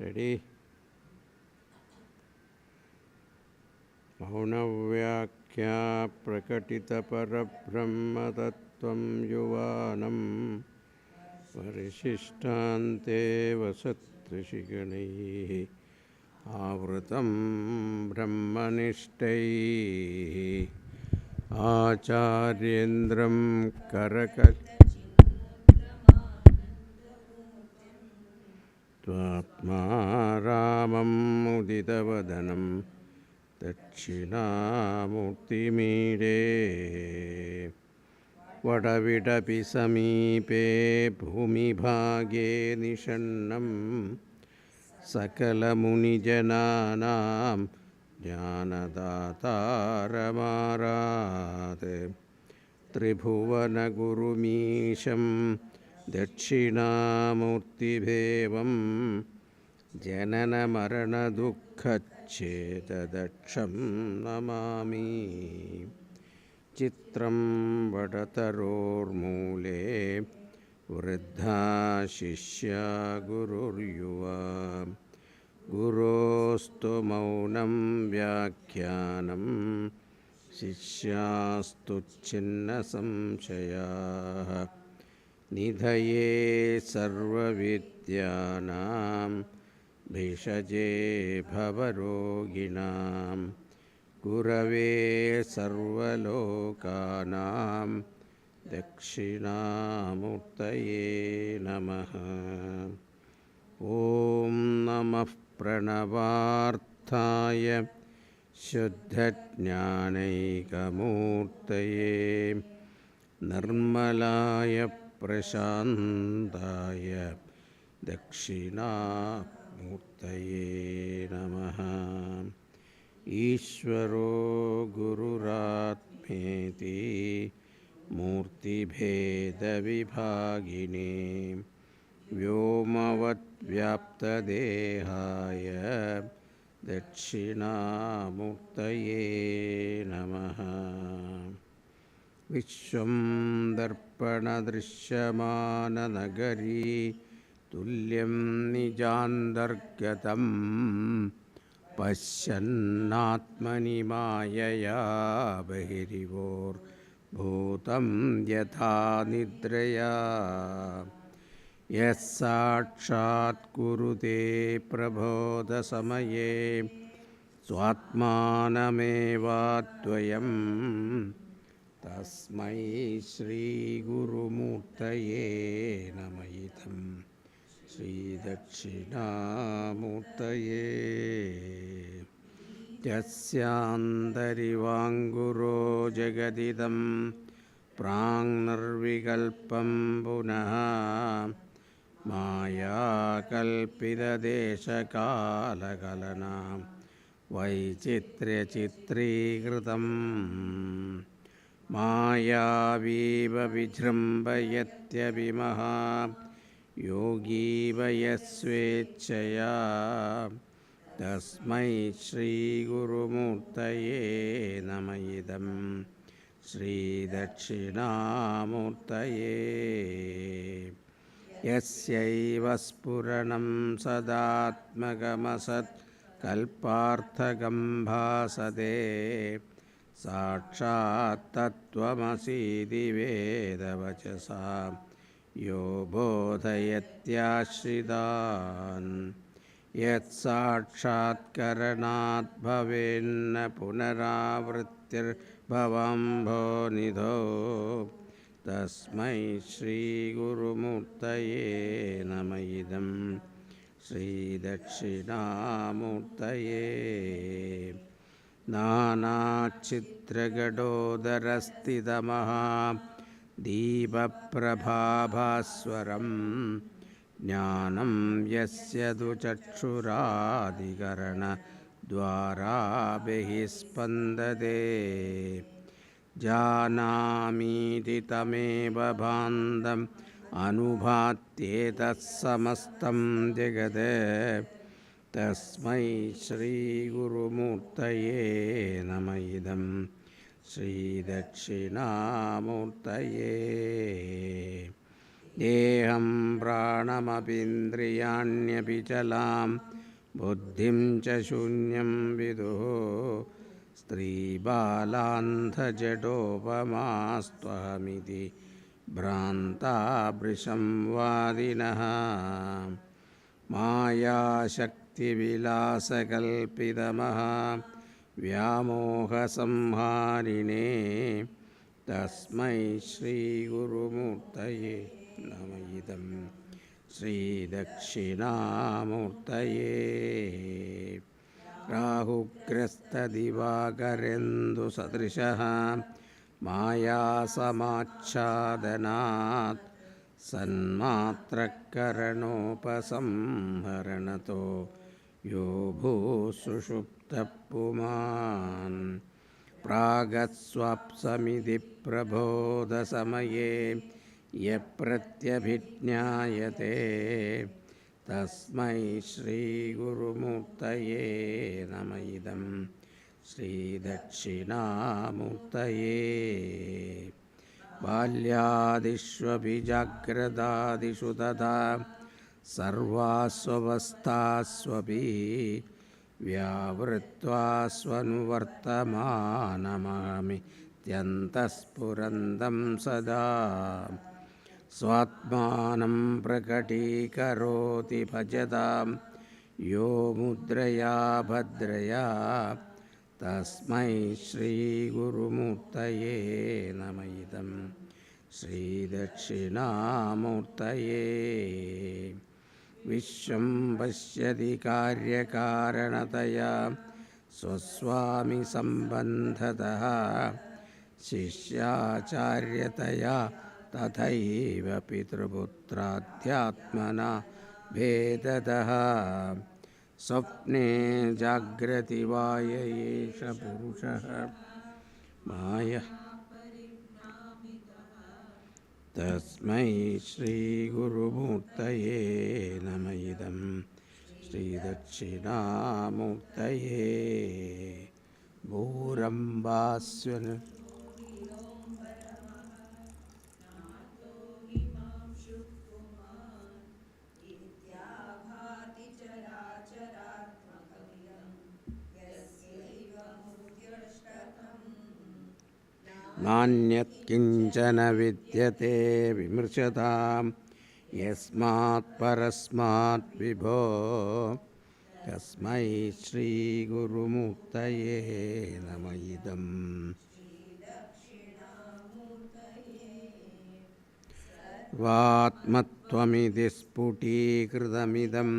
Ready? मौनव्याख्या प्रकटितपरब्रह्मतत्त्वं युवानं परिशिष्टान्ते वसत्ऋषिगणैः आवृतं ब्रह्मनिष्ठैः आचार्येन्द्रं त्वात्मा रामं मुदितवदनं दक्षिणामूर्तिमीडे वडविडपि समीपे भूमिभागे निषण्णं सकलमुनिजनानां ज्ञानदातारमारात् त्रिभुवनगुरुमीशं दक्षिणामूर्तिभेवं जननमरणदुःखच्छेददक्षं नमामि। चित्रं वडतरोर्मूले वृद्धा शिष्या गुरुर्युवा गुरोस्तु मौनं व्याख्यानं शिष्यास्तु छिन्नसंशयाः निधये सर्वविद्यानां भिषजे भवरोगिणां गुरवे सर्वलोकानां दक्षिणामूर्तये नमः। ॐ नमः प्रणवार्थाय शुद्धज्ञानैकमूर्तये निर्मलाय प्रशान्ताय दक्षिणामूर्तये नमः। ईश्वरो गुरुरात्मेति मूर्तिभेदविभागिने व्योमवद्व्याप्तदेहाय दक्षिणामूर्तये नमः। विश्वं दर्पणदृश्यमाननगरी तुल्यं निजान्तर्गतं पश्यन्नात्मनि मायया बहिरिवोर्भूतं यथा निद्रया यः साक्षात् कुरुते प्रबोधसमये स्वात्मानमेवाद्वयं तस्मै श्रीगुरुमूर्तये नमः। इदं श्रीदक्षिणामूर्तये यस्यान्तरिवाङ्गुरो जगदिदं प्राङ्निर्विकल्पं पुनः मायाकल्पितदेशकालकलनां वैचित्र्यचित्रीकृतं मायावीव विजृम्भयत्यभिमः योगीव यस्वेच्छया तस्मै श्रीगुरुमूर्तये नमः। इदं श्रीदक्षिणामूर्तये यस्यैव स्फुरणं सदात्मकमसत्कल्पार्थकं भासते साक्षात् तत्त्वमसीति वेदवचसा यो बोधयत्याश्रितान् यत्साक्षात्करणात् भवेन्न पुनरावृत्तिर्भवम्भोनिधो तस्मै श्रीगुरुमूर्तये नमः। इदं श्रीदक्षिणामूर्तये नानाचित्रगडोदरस्थितमहा दीपप्रभाभास्वरं ज्ञानं यस्य तु चक्षुरादिकरणद्वारा बहिस्पन्दते जानामीति तमेव भान्तम् अनुभात्येतत् समस्तं जगत् तस्मै श्रीगुरुमूर्तये नमः। इदं श्रीदक्षिणामूर्तये देहं प्राणमपीन्द्रियाण्यपि चलां बुद्धिं च शून्यं विदुः स्त्रीबालान्धजडोपमास्त्वहमिति भ्रान्ताभृशं वादिनः मायाशक्तिविलासकल्पितमः व्यामोहसंहारिणे तस्मै श्रीगुरुमूर्तये नमः इदं श्रीदक्षिणामूर्तये राहुग्रस्तदिवाकरेन्दुसदृशः मायासमाच्छादनात् सन्मात्रकरणोपसंहरणतो यो भूसुषुप्तः पुमान् प्रागस्वाप्समिति प्रबोधसमये यप्रत्यभिज्ञायते तस्मै श्रीगुरुमूर्तये नमः इदं श्रीदक्षिणामूर्तये बाल्यादिष्वपि जाग्रदादिषु तथा सर्वास्वस्थास्वपि व्यावृत्वा स्वनुवर्तमानमहमित्यन्तःस्फुरन्दं सदा स्वात्मानं प्रकटीकरोति भजतां यो मुद्रया भद्रया तस्मै श्रीगुरुमूर्तये नमः इदं श्रीदक्षिणामूर्तये विश्वं पश्यति कार्यकारणतया स्वस्वामिसम्बन्धतः शिष्याचार्यतया तथैव पितृपुत्राध्यात्मना भेदतः स्वप्ने जाग्रति वाय एष पुरुषः माया तस्मै श्रीगुरुमूर्तये नमः इदं श्रीदक्षिणामूर्तये भूरम्बास्वन नान्यत्किञ्चन विद्यते विमृशतां यस्मात् परस्मात् विभो तस्मै श्रीगुरुमूर्तये नमः इदं स्वात्मत्वमिति स्फुटीकृतमिदं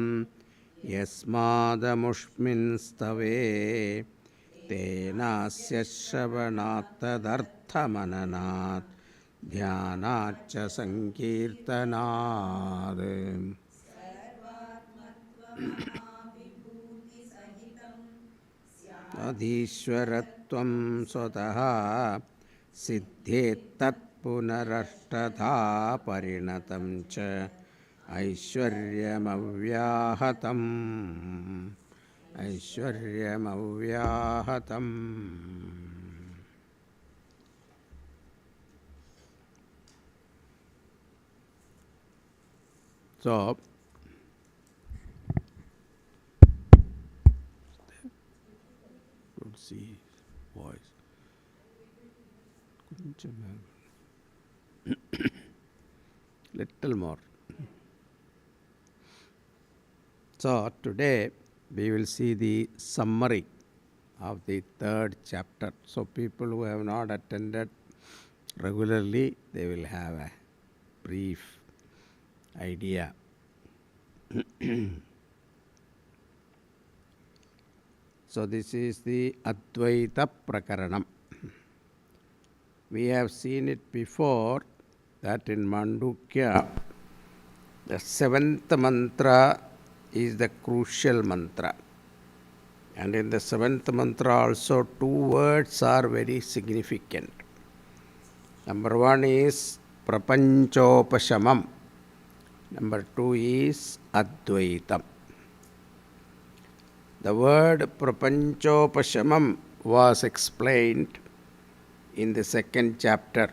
यस्मादमुष्मिन्स्तवे तेनास्य श्रवणात् तदर्थमननात् ध्यानाच्च संकीर्तनात् अधीश्वरत्वं स्वतः सिद्धेत्तत्पुनरष्टधा परिणतं च ऐश्वर्यमव्याहतम् ऐश्वर्यमव्याहतम् So, don't see voice. Little more. So, today we will see the summary of the third chapter. So, people who have not attended regularly, they will have a brief idea. So, this is the Advaita Prakaranam. We have seen it before that in Mandukya, the seventh mantra is the crucial mantra. And in the seventh mantra also, two words are very significant. Number one is Prapanchopashamam. Number two is Advaitam. The word Prapanchopashamam was explained in the second chapter.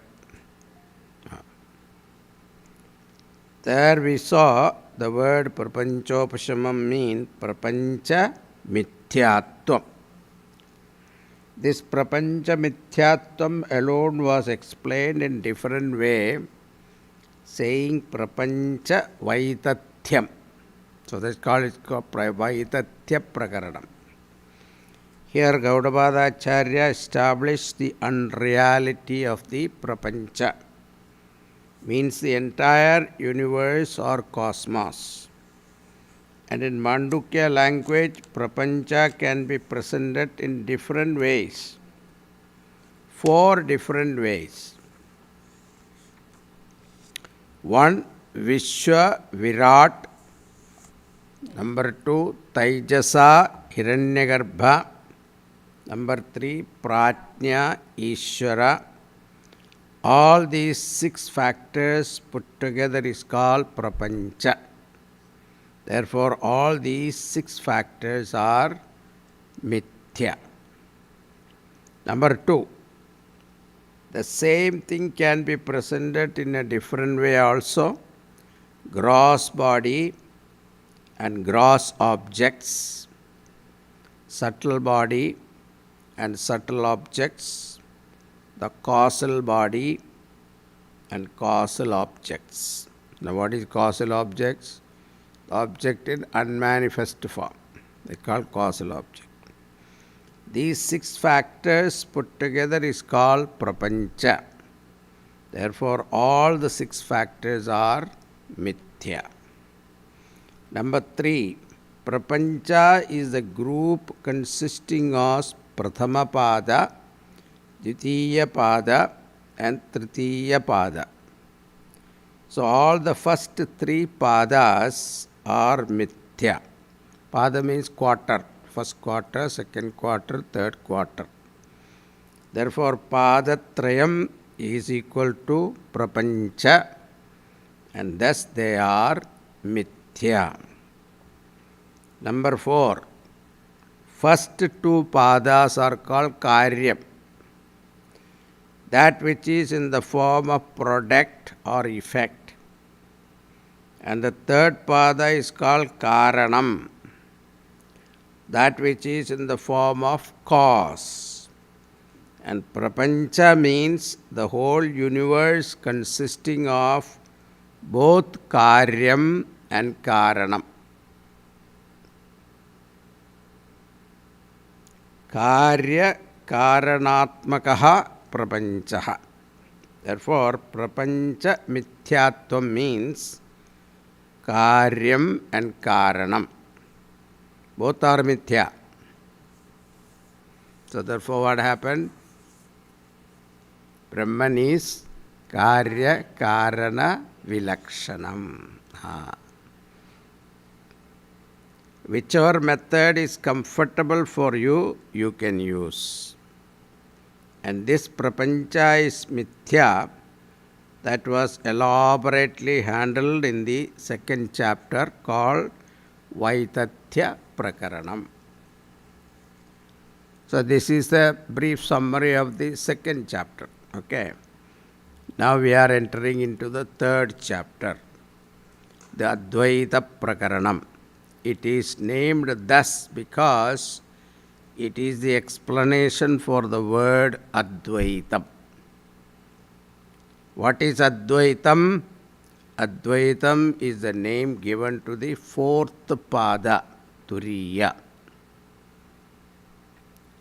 There we saw the word prapanchopashamam mean prapancha mithyatvam. This prapancha mithyatvam alone was explained in different way, saying prapancha vaitathyam. So that's called vaitatya prakaranam. Here Gaudapada Acharya established the unreality of the prapancha, means the entire universe or cosmos. And in Mandukya language, prapancha can be presented in different ways, 4 different ways. 1. Vishwa Virat. Number 2. Taijasa Hiranyagarbha. Number 3. Pratnya Ishvara. All these 6 factors put together is called prapancha. Therefore, all these 6 factors are mithya. Number 2. The same thing can be presented in a different way also. Gross body and gross objects, subtle body and subtle objects, the causal body and causal objects. Now, what is causal objects? Object in unmanifest form. They call causal object. These 6 factors put together is called prapancha. Therefore, all the 6 factors are mithya. Number 3, prapancha is the group consisting of prathama pada, dvitiya pada and tritiya pada. So, all the first 3 padas are mithya. Pada means quarter, first quarter, second quarter, third quarter. Therefore, padatrayam is equal to prapancha, and thus they are mithya. Number 4, first 2 padas are called karyam, that which is in the form of product or effect. And the third pada is called karanam, that which is in the form of cause. And prapancha means the whole universe consisting of both karyam and karanam. Karya karanatmakaha prapanchaha. Therefore, prapancha mithyatvam means karyam and karanam. Both are mithya. So, therefore, what happened? Brahman is karya karana vilakshanam. Whichever method is comfortable for you, you can use. And this prapancha is mithya, that was elaborately handled in the 2nd chapter called Vaitatya Prakaranam. So, this is a brief summary of the 2nd chapter. Okay. Now, we are entering into the 3rd chapter, the Advaita Prakaranam. It is named thus because it is the explanation for the word Advaitam. What is Advaitam? Advaitam is the name given to the 4th pada, Turiya.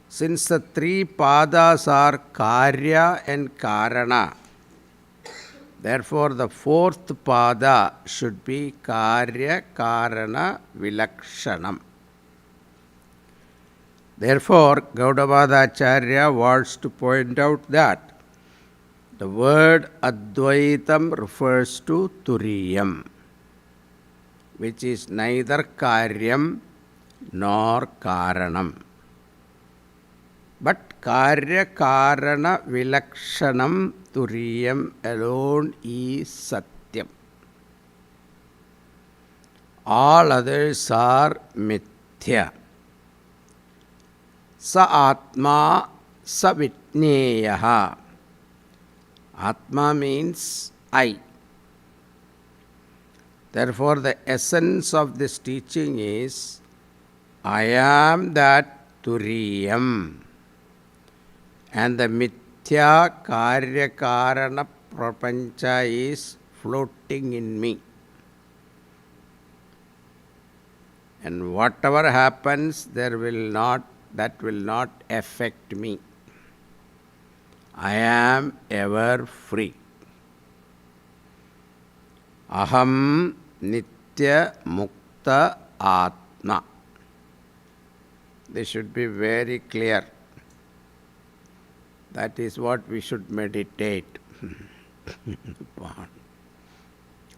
Since the 3 padas are Karya and Karana, therefore the 4th pada should be Karya Karana Vilakshanam. Therefore, Gaudapada Acharya wants to point out that the word Advaitam refers to Turiyam, which is neither Karyam nor Karanam. But Karya Karana Vilakshanam Turiyam alone is Satyam. All others are Mithya. Sa Atma Sa Vitneyaha. Atma means I. Therefore, the essence of this teaching is I am that Turiyam, and the Mithya Karya Karana Prapancha is floating in me. And whatever happens, that will not affect me. I am ever free. Aham Nitya Mukta Atma. This should be very clear. That is what we should meditate upon.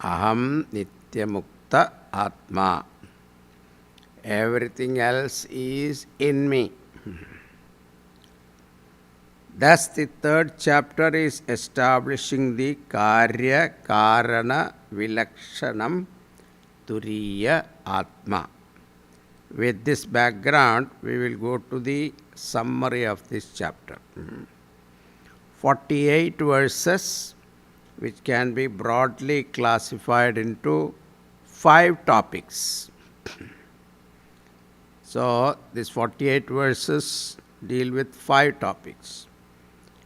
Aham Nitya Mukta Atma. Everything else is in me. Thus, the third chapter is establishing the Karya Karana Vilakshanam Turiya Atma. With this background, we will go to the summary of this chapter. 48 verses, which can be broadly classified into 5 topics. So, these 48 verses deal with 5 topics.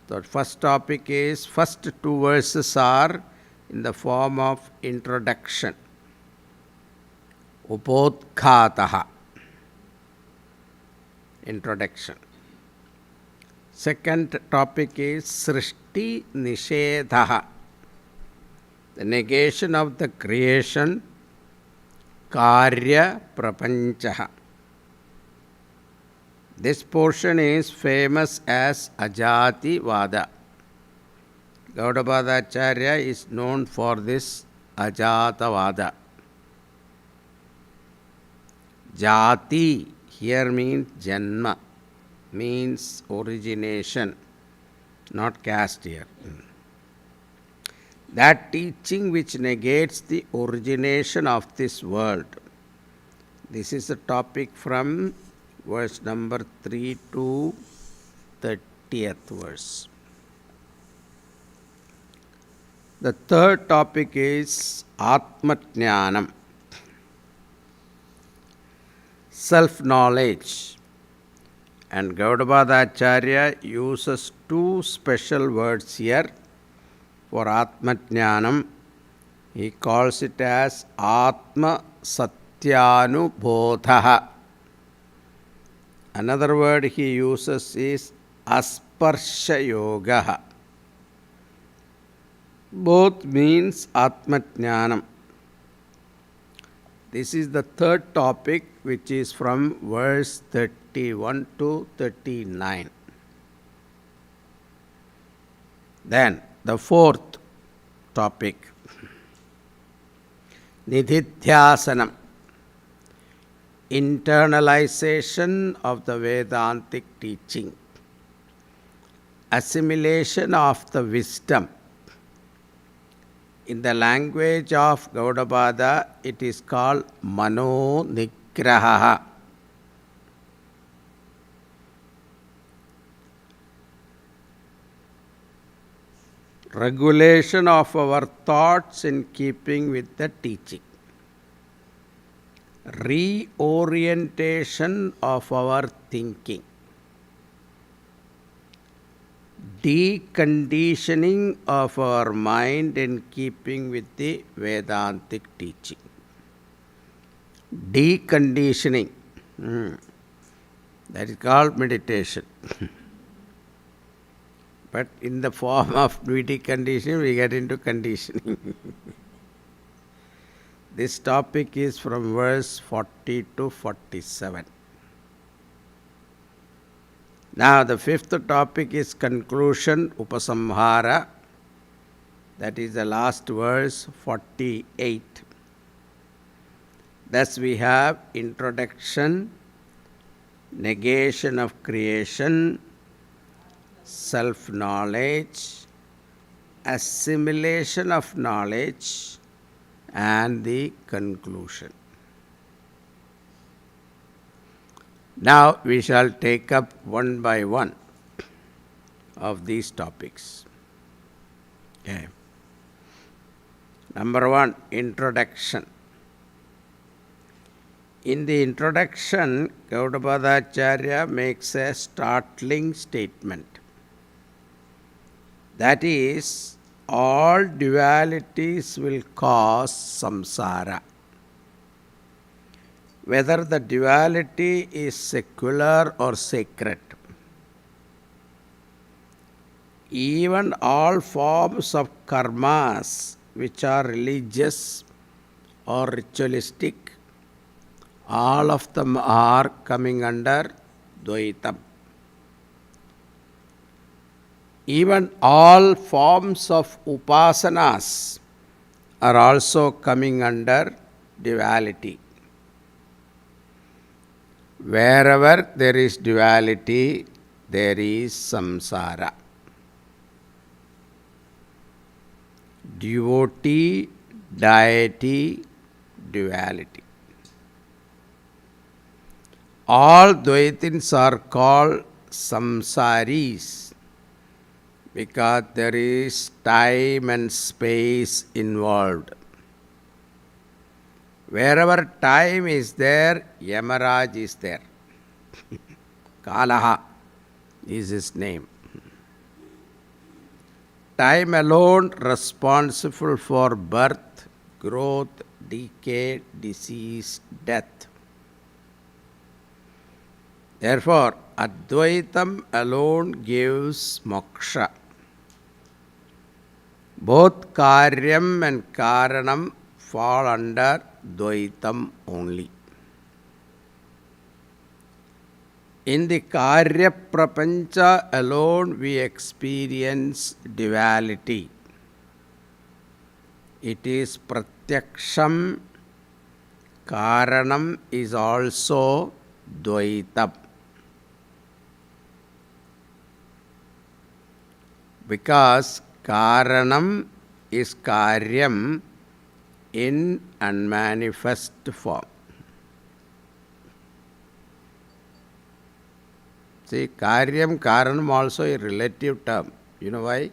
The first topic is, first 2 verses are in the form of introduction. Upodkhataha. Introduction. Second topic is Srishti Nishedhaha. The negation of the creation. Karya Prapanchaha. This portion is famous as Ajati Vada. Gaudapada Acharya is known for this Ajata Vada. Jati here means Janma, means origination, not caste here. That teaching which negates the origination of this world. This is the topic from verse number 3 to 30th verse. The third topic is Atma-jnanam, self-knowledge. And Gaudapada Acharya uses 2 special words here for Atma-jnanam. He calls it as Atma-satyanubodhaha. Another word he uses is Asparsha Yogaha. Both means Atma-jnanam. This is the third topic, which is from verse 31 to 39. Then the fourth topic, Nididhyasanam. Internalization of the Vedantic teaching, assimilation of the wisdom. In the language of Gaudapada, it is called Mano Nigraha. Regulation of our thoughts in keeping with the teaching. Reorientation of our thinking. Deconditioning of our mind in keeping with the Vedantic teaching. Deconditioning. That is called meditation. But in the form of deconditioning, we get into conditioning. This topic is from verse 40 to 47. Now the fifth topic is conclusion, Upasamhara. That is the last verse, 48. Thus we have introduction, negation of creation, self-knowledge, assimilation of knowledge, and the conclusion. Now we shall take up one by one of these topics. Okay. Number 1, introduction. In the introduction, Gaudapadacharya makes a startling statement. That is, all dualities will cause samsara. Whether the duality is secular or sacred. Even all forms of karmas which are religious or ritualistic, all of them are coming under Dvaitam. Even all forms of upasanas are also coming under duality. Wherever there is duality, there is samsara. Devotee, deity, duality. All Dvaitins are called samsaris because there is time and space involved. Wherever time is there, Yamaraj is there. Kalaha is his name. Time alone responsible for birth, growth, decay, disease, death. Therefore, Advaitam alone gives moksha. Both Karyam and Karanam fall under Dvaitam only. In the Karya Prapancha alone we experience duality. It is Pratyaksham. Karanam is also Dvaitam. Because Karanam is Karyam in unmanifest form. See, Karyam, Karanam also a relative term. You know why?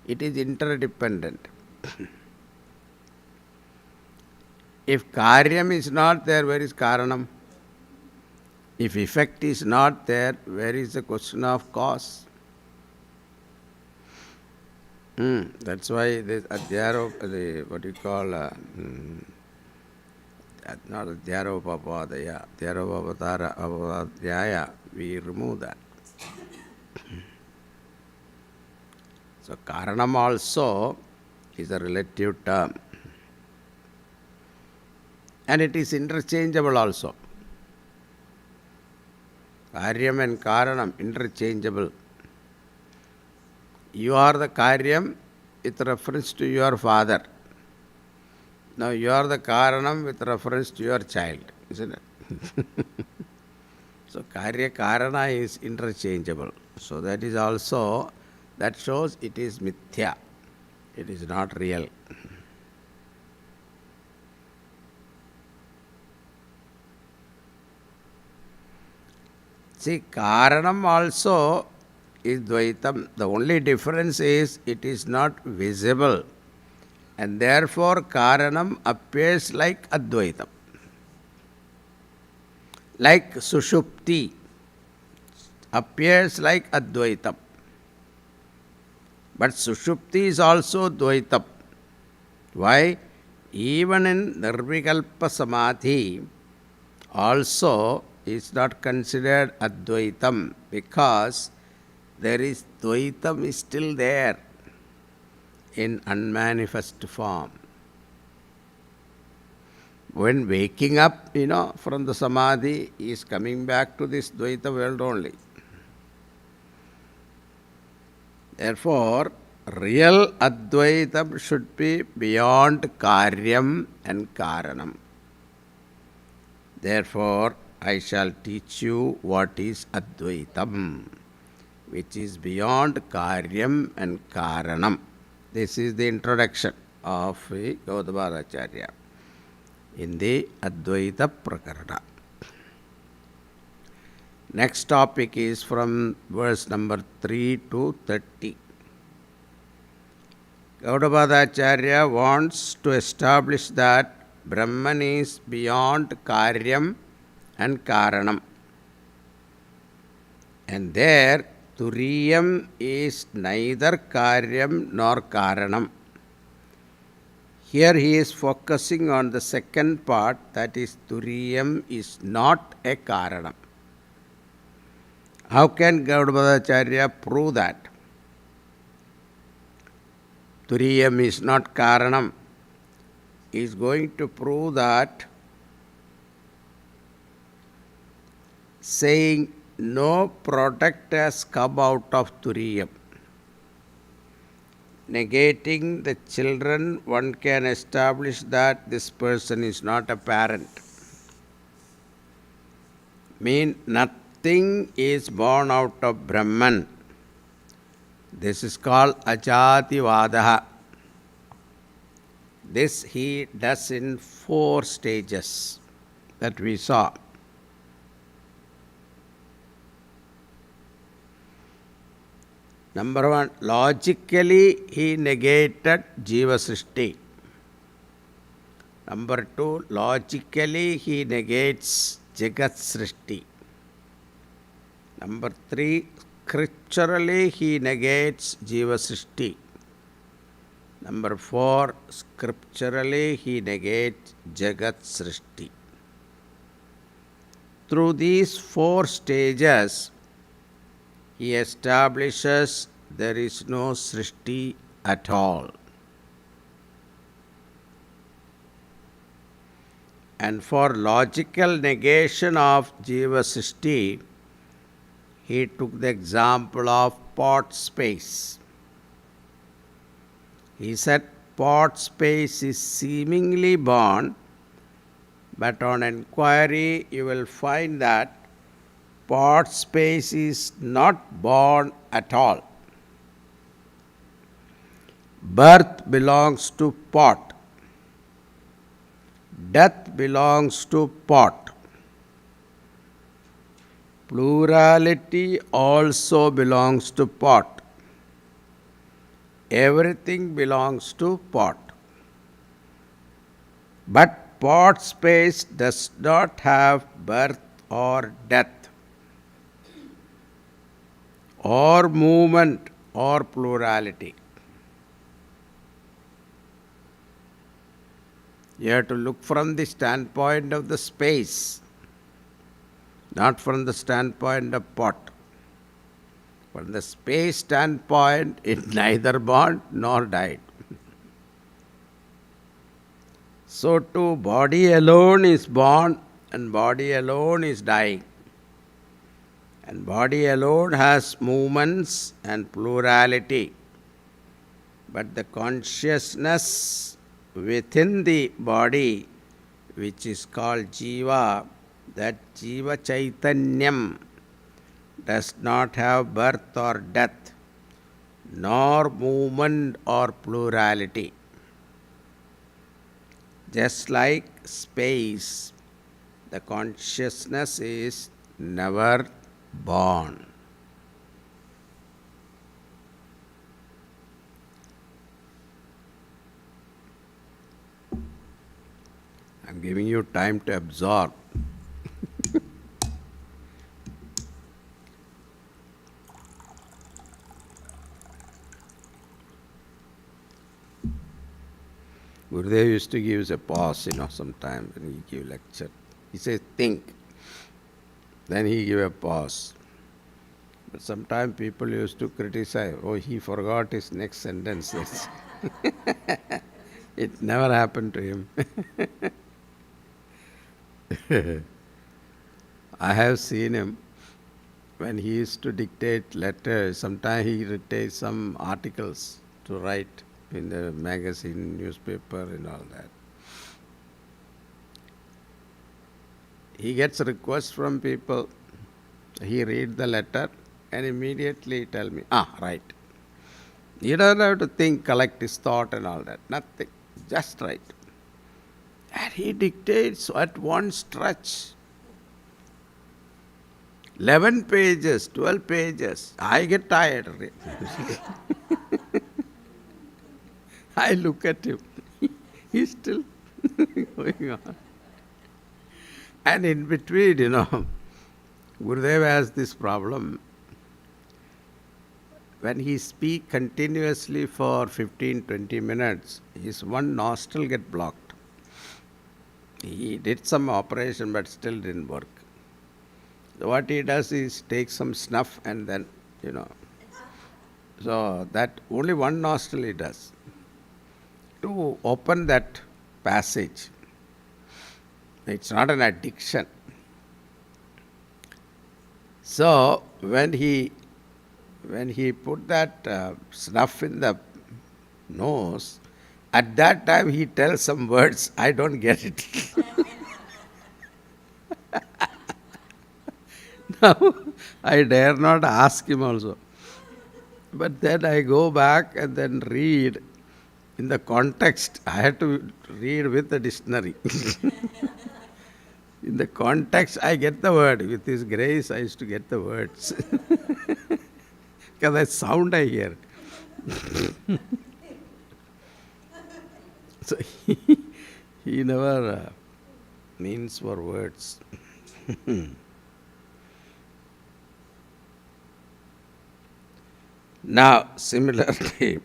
It is interdependent. If Karyam is not there, where is Karanam? If effect is not there, where is the question of cause? That's why this Adhyaro, what you call, not Adhyaropapadaya, Adhyaropapadhyaya, we remove that. So, Karanam also is a relative term. And it is interchangeable also. Karyam and Karanam, interchangeable. You are the Karyam with reference to your father. Now you are the Karanam with reference to your child, isn't it? So Karya Karana is interchangeable. So that is also, that shows it is mithya. It is not real. See, Karanam also is Dvaitam. The only difference is it is not visible. And therefore Karanam appears like Advaitam. Like Sushupti appears like Advaitam. But Sushupti is also Dvaitam. Why? Even in Nirvikalpa Samadhi also is not considered Advaitam because there is Dvaitam is still there in unmanifest form. When waking up, from the Samadhi, he is coming back to this Dvaita world only. Therefore, real Advaitam should be beyond Karyam and Karanam. Therefore, I shall teach you what is Advaitam, which is beyond Karyam and Karanam. This is the introduction of Gaudapadacharya in the Advaita Prakarana. Next topic is from verse number 3 to 30. Gaudapadacharya wants to establish that Brahman is beyond Karyam and Karanam. And there, Turiyam is neither Karyam nor Karanam. Here he is focusing on the second part, that is, Turiyam is not a Karanam. How can Gaudapadacharya prove that? Turiyam is not Karanam. He is going to prove that saying no product has come out of Turiyam. Negating the children, one can establish that this person is not a parent. Mean nothing is born out of Brahman. This is called Ajativadaha. This he does in 4 stages that we saw. Number 1, logically he negated Jiva Srishti. Number 2, logically he negates Jagat Srishti. Number 3, scripturally he negates Jiva Srishti. Number 4, scripturally he negates Jagat Srishti. Through these 4 stages, he establishes there is no Srishti at all. And for logical negation of Jiva Srishti, he took the example of pot space. He said pot space is seemingly born, but on inquiry you will find that pot space is not born at all. Birth belongs to pot. Death belongs to pot. Plurality also belongs to pot. Everything belongs to pot. But pot space does not have birth or death, or movement or plurality. You have to look from the standpoint of the space, not from the standpoint of pot. From the space standpoint, it neither born nor died. So too, body alone is born and body alone is dying. And body alone has movements and plurality. But the consciousness within the body, which is called Jiva, that Jiva Chaitanyam does not have birth or death, nor movement or plurality. Just like space, the consciousness is never born. I'm giving you time to absorb. Gurudev used to give us a pause, sometimes when he give lecture. He says, think. Then he give a pause. But sometimes people used to criticize, oh, he forgot his next sentence. It never happened to him. I have seen him when he used to dictate letters. Sometimes he dictates some articles to write in the magazine, newspaper and all that. He gets requests from people. He reads the letter and immediately tell me, right. You don't have to think, collect his thought and all that. Nothing. Just write. And he dictates at one stretch. 11 pages, 12 pages. I get tired. I look at him. He's still going on. And in between, Gurudev has this problem. When he speak continuously for 15-20 minutes, his one nostril get blocked. He did some operation but still didn't work. So what he does is take some snuff and then, so that only one nostril he does to open that passage. It's not an addiction. So when he put that snuff in the nose, at that time he tells some words, I don't get it. Now, I dare not ask him also. But then I go back and then read in the context. I had to read with the dictionary. In the context, I get the word. With His grace, I used to get the words. Because that sound I hear. So he never means for words. Now, similarly,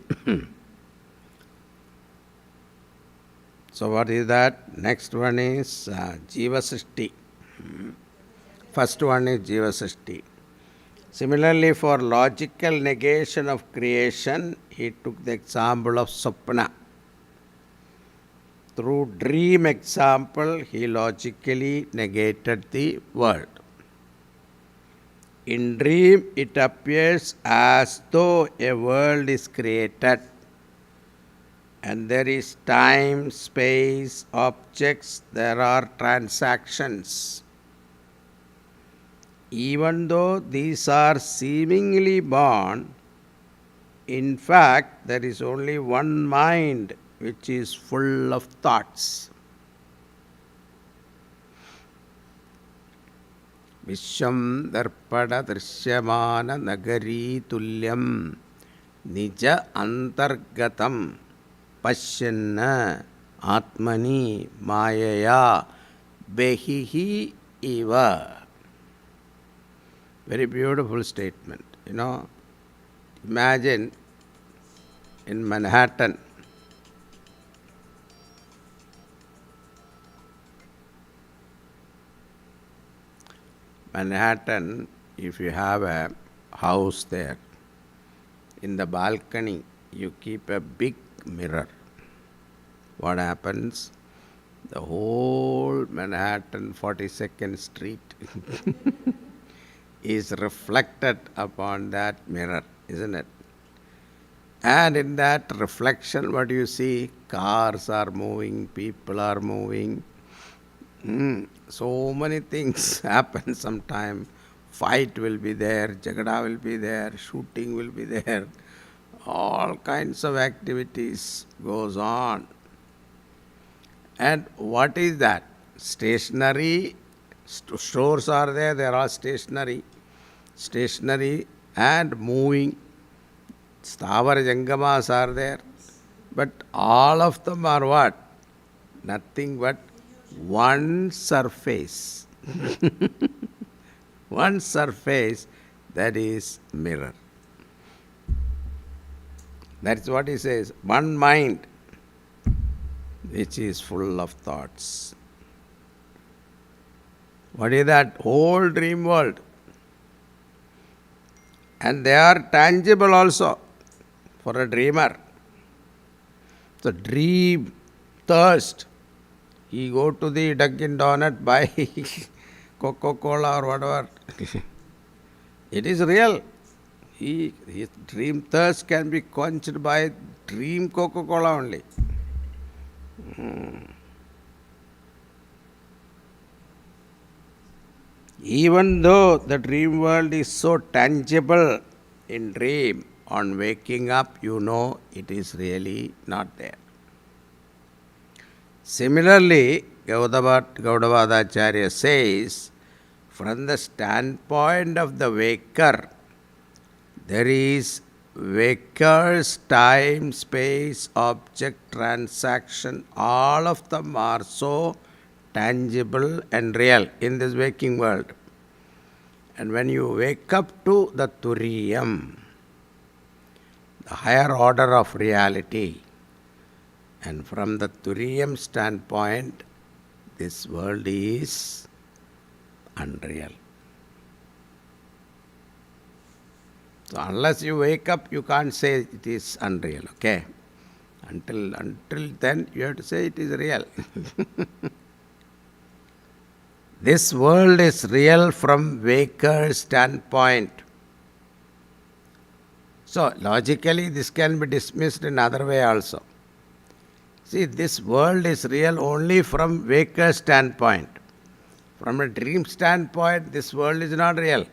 so what is that? Next one is Jiva Srishti. First one is Jiva Srishti. Similarly, for logical negation of creation, he took the example of Sapna. Through dream example, he logically negated the world. In dream, it appears as though a world is created and there is time, space, objects, there are transactions. Even though these are seemingly born, in fact, there is only one mind which is full of thoughts. Vishwam darpada drishyamana nagari tulyam nija antargatam pasyanna atmani mayaya behihi eva. Very beautiful statement. Imagine in Manhattan, if you have a house there, in the balcony, you keep a big mirror. What happens? The whole Manhattan 42nd Street is reflected upon that mirror, isn't it? And in that reflection, what do you see? Cars are moving, people are moving. So many things happen sometime. Fight will be there, jagada will be there, shooting will be there. All kinds of activities goes on. And what is that? Stationary, stores are there, they are all stationary and moving. Sthavara Jangamas are there. But all of them are what? Nothing but one surface. One surface, that is mirror. That's what he says. One mind which is full of thoughts. What is that? Whole dream world. And they are tangible also for a dreamer. The dream thirst. He go to the Dunkin' Donut, buy Coca-Cola or whatever. It is real. His dream thirst can be quenched by dream Coca-Cola only. Even though the dream world is so tangible in dream, on waking up, it is really not there. Similarly, Gaudavadacharya says, from the standpoint of the waker, there is waker's time, space, object, transaction, all of them are so tangible and real in this waking world. And when you wake up to the Turiyam, the higher order of reality, and from the Turiyam standpoint, this world is unreal. So unless you wake up, you can't say it is unreal, okay? Until then, you have to say it is real. This world is real from waker's standpoint. So logically, this can be dismissed in another way also. See, this world is real only from waker's standpoint. From a dream standpoint, this world is not real.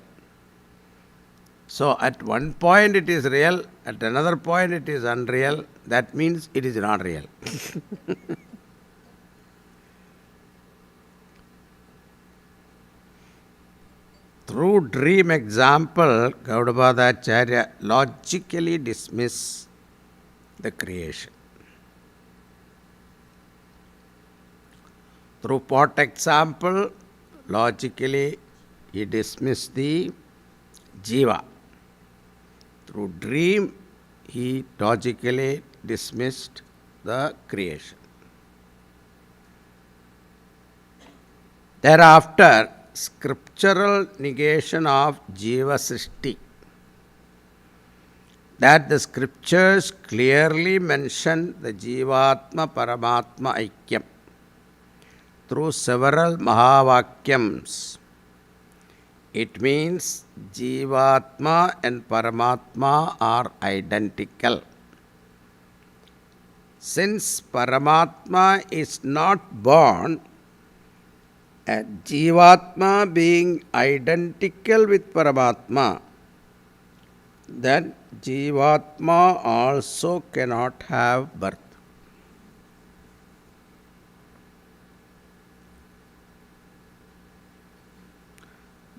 So at one point it is real, at another point it is unreal. That means it is not real. Through dream example, Gaudapada Acharya logically dismiss the creation. Through pot example, logically he dismissed the jiva. Through dream, he logically dismissed the creation. Thereafter, scriptural negation of jiva srishti, that the scriptures clearly mention the jivatma paramatma aikyam through several mahavakyams. It means Jivatma and Paramatma are identical. Since Paramatma is not born, and Jivatma being identical with Paramatma, then Jivatma also cannot have birth.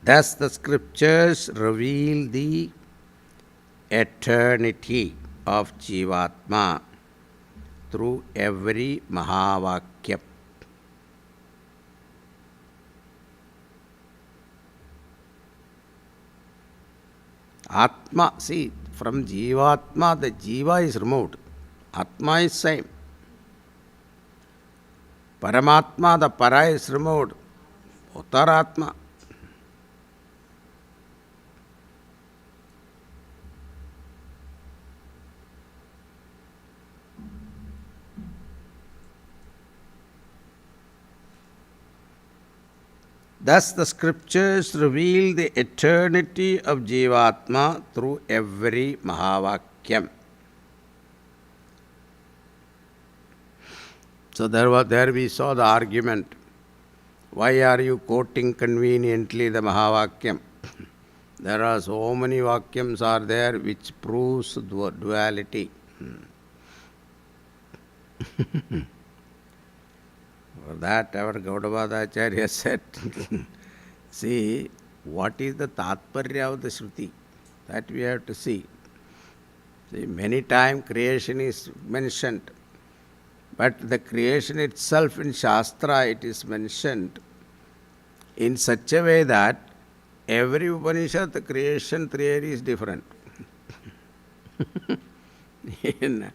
Thus the scriptures reveal the eternity of Jivatma through every Mahavakya. Atma, see, from Jivatma the Jiva is removed. Atma is same. Paramatma, the Para is removed. Uttaratma. Thus the scriptures reveal the eternity of Jivatma through every Mahavakyam. So there we saw the argument. Why are you quoting conveniently the Mahavakyam? There are so many Vakyams are there which proves duality. For that our Gaudapada Acharya said, see, what is the Tatparya of the Shruti? That we have to see. See, many times creation is mentioned, but the creation itself in Shastra, it is mentioned in such a way that every Upanishad, the creation theory is different. in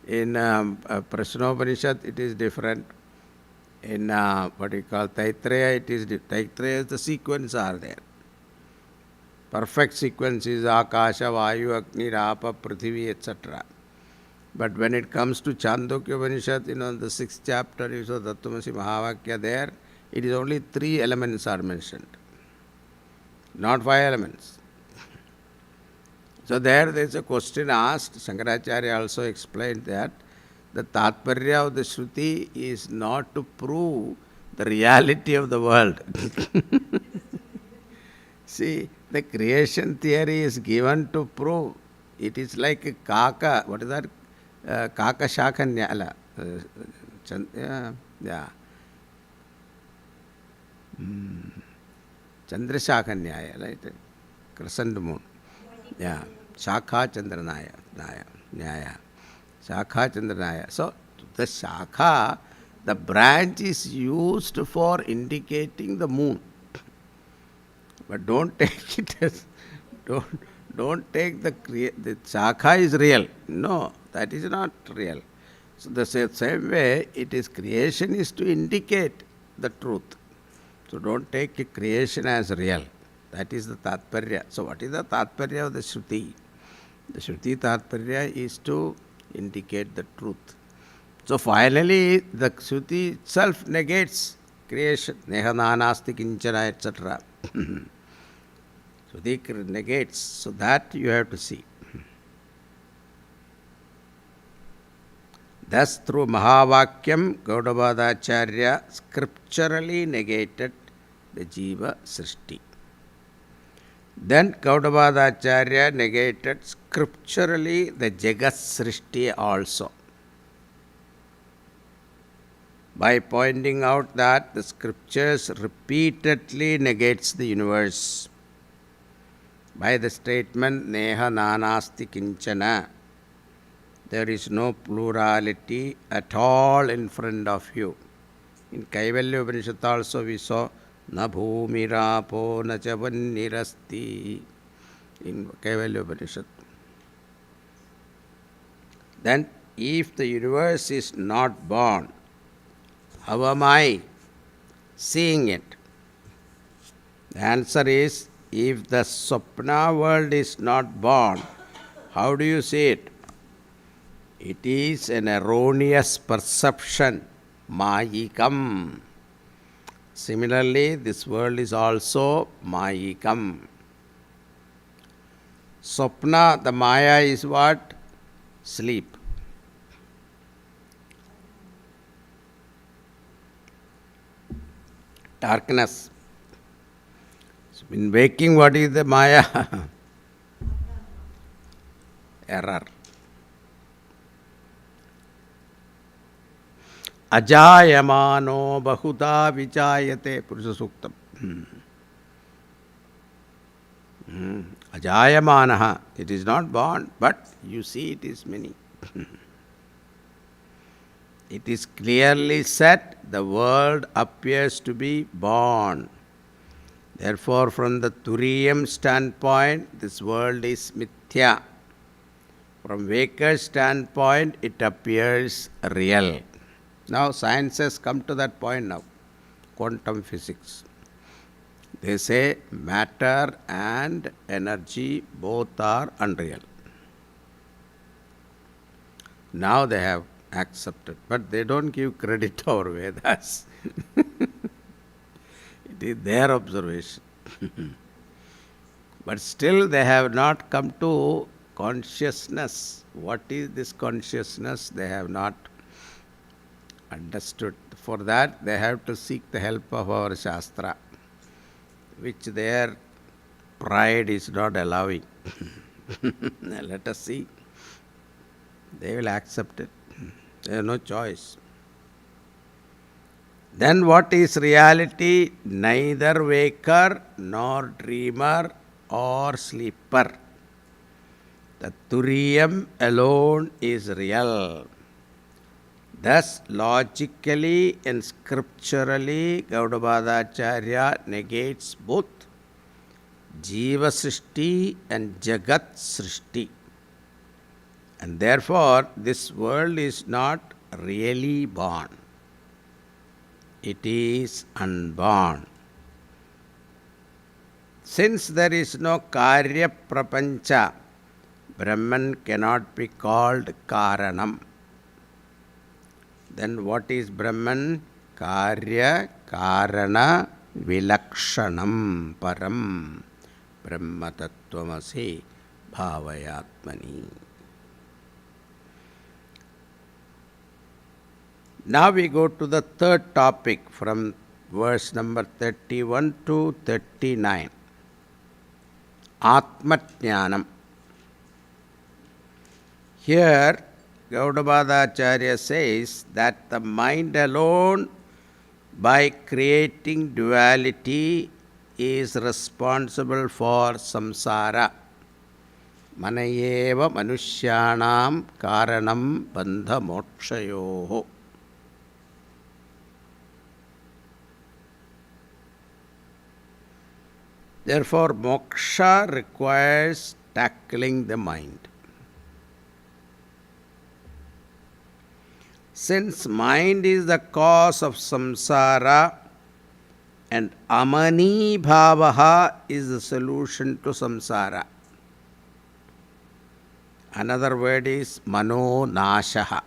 Prashnopanishad, it is different. In what we call Taittreya, it is Taittreya, the sequence are there. Perfect sequence is Akasha, Vayu, Agni, Rapa, Prithvi, etc. But when it comes to Chandogya Upanishad, the 6th chapter, you saw Tattvamasi Mahavakya there, it is only 3 elements are mentioned, not 5 elements. So there is a question asked, Shankaracharya also explained that the Tatparya of the Shruti is not to prove the reality of the world. See, the creation theory is given to prove. It is like a Kaka, what is that? Kaka Shakanyala. Yeah. Chandra Shakanyaya, right? Crescent moon. Yeah. Shakha Chandranaya. Nyaya. Shakha Chandranaya. So, the Shakha, The branch is used for indicating the moon. But don't take it as, don't, don't take the shakha is real. No, that is not real. So the same way, it is creation is to indicate the truth. So don't take a creation as real. That is the tatparya. So what is the tatparya of the Shruti? The Shruti tatparya is to indicate the truth. So finally, the Shruti itself negates creation. Neha nanasti kinchana, etc. Shruti negates. So that you have to see. Thus, through Mahavakyam, Gaudavadacharya scripturally negated the Jiva Srishti. Then Gaudavadacharya negated scripturally the Jagat Srishti also, by pointing out that the scriptures repeatedly negates the universe by the statement Neha nanasti kinchana. There is no plurality at all in front of you. In Kaivalya Upanishad also we saw na bhumirapo na cha vannirasti in Kaivalya Upanishad. Then if the universe is not born, how am I seeing it? The answer is, if the Swapna world is not born, how do you see it? It is an erroneous perception, mayikam. Similarly, this world is also mayikam. Swapna, the maya is what? Sleep. Darkness. So in waking, what is the maya? Error. Ajayamano bahuda vichayate, Purusha Suktam. Ajayamanaha, it is not born, but you see it is many. It is clearly said the world appears to be born. Therefore, from the Turiyam standpoint, this world is mithya. From Vaker's standpoint, it appears real. Now, science has come to that point now, quantum physics. They say matter and energy both are unreal. Now they have accepted, but they don't give credit to our Vedas. It is their observation. But still they have not come to consciousness. What is this consciousness? They have not understood. For that, they have to seek the help of our Shastra, which their pride is not allowing. Let us see. They will accept it. They have no choice. Then what is reality? Neither waker nor dreamer or sleeper. The Turiyam alone is real. Thus, logically and scripturally, Gaudavadacharya negates both Jiva Srishti and Jagat Srishti. And therefore, this world is not really born. It is unborn. Since there is no Karya Prapancha, Brahman cannot be called Karanam. Then what is Brahman? Karya Karana Vilakshanam Param Brahma Tattvamasi Bhavayatmani. Now we go to the third topic from verse number 31 to 39. Atmatjnanam. Here, Gaudavadacharya says that the mind alone, by creating duality, is responsible for samsara. Manayeva manushyanam karanam bandha mokshayoho. Therefore, moksha requires tackling the mind. Since mind is the cause of samsara and amani bhavaha is the solution to samsara. Another word is mano nashaha.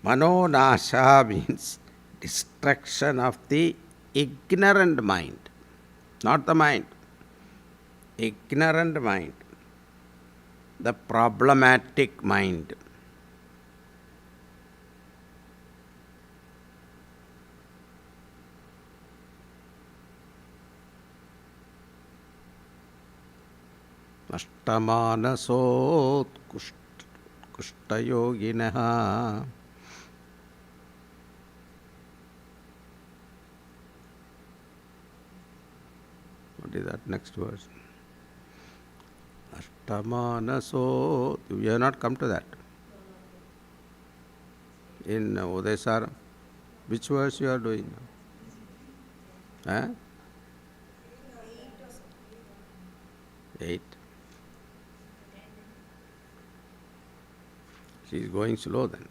Mano nashaha means destruction of the ignorant mind, not the mind, ignorant mind, the problematic mind. Ashtamanasot kushtayoginaha. What is that next verse? Ashtamanaso. You have not come to that. In Udesara. Which verse you are doing? Huh? 8. She is going slow then.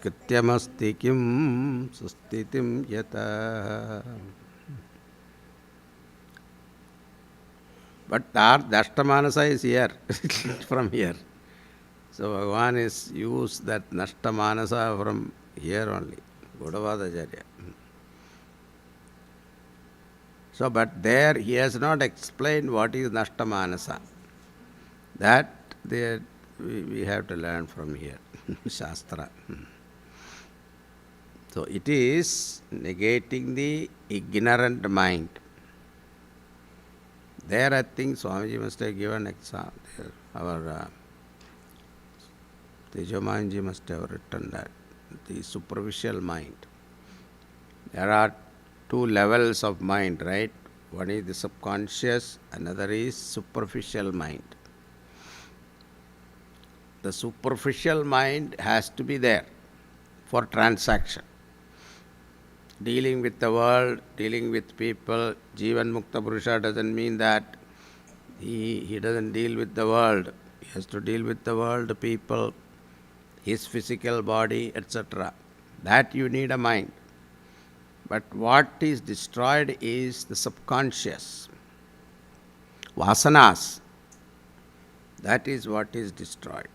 Krityamasti kim sustitim yata. But our Dashtamanasa is here, from here. So Bhagavan is used that Nashtamanasa from here only, Godavadacharya. So, but there he has not explained what is Nashtamanasa. That we have to learn from here, Shastra. So, it is negating the ignorant mind. There I think Swamiji must have given example. Our Tejamanji must have written that, the superficial mind. There are 2 levels of mind, right? One is the subconscious, another is superficial mind. The superficial mind has to be there for transaction. Dealing with the world, dealing with people. Jivan Mukta Purusha doesn't mean that he doesn't deal with the world. He has to deal with the world, people, his physical body, etc. That you need a mind. But what is destroyed is the subconscious. Vasanas. That is what is destroyed.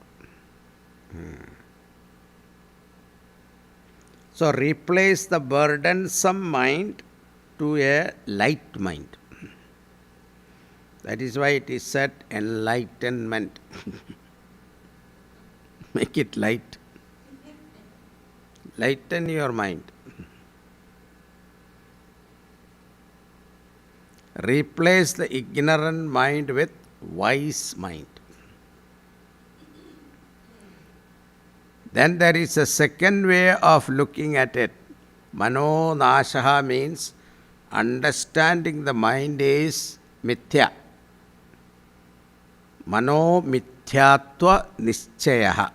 So replace the burdensome mind to a light mind. That is why it is said enlightenment. Make it light. Lighten your mind. Replace the ignorant mind with wise mind. Then there is a second way of looking at it. Mano nashaha means understanding the mind is mithya. Mano mithyatva nischyaha.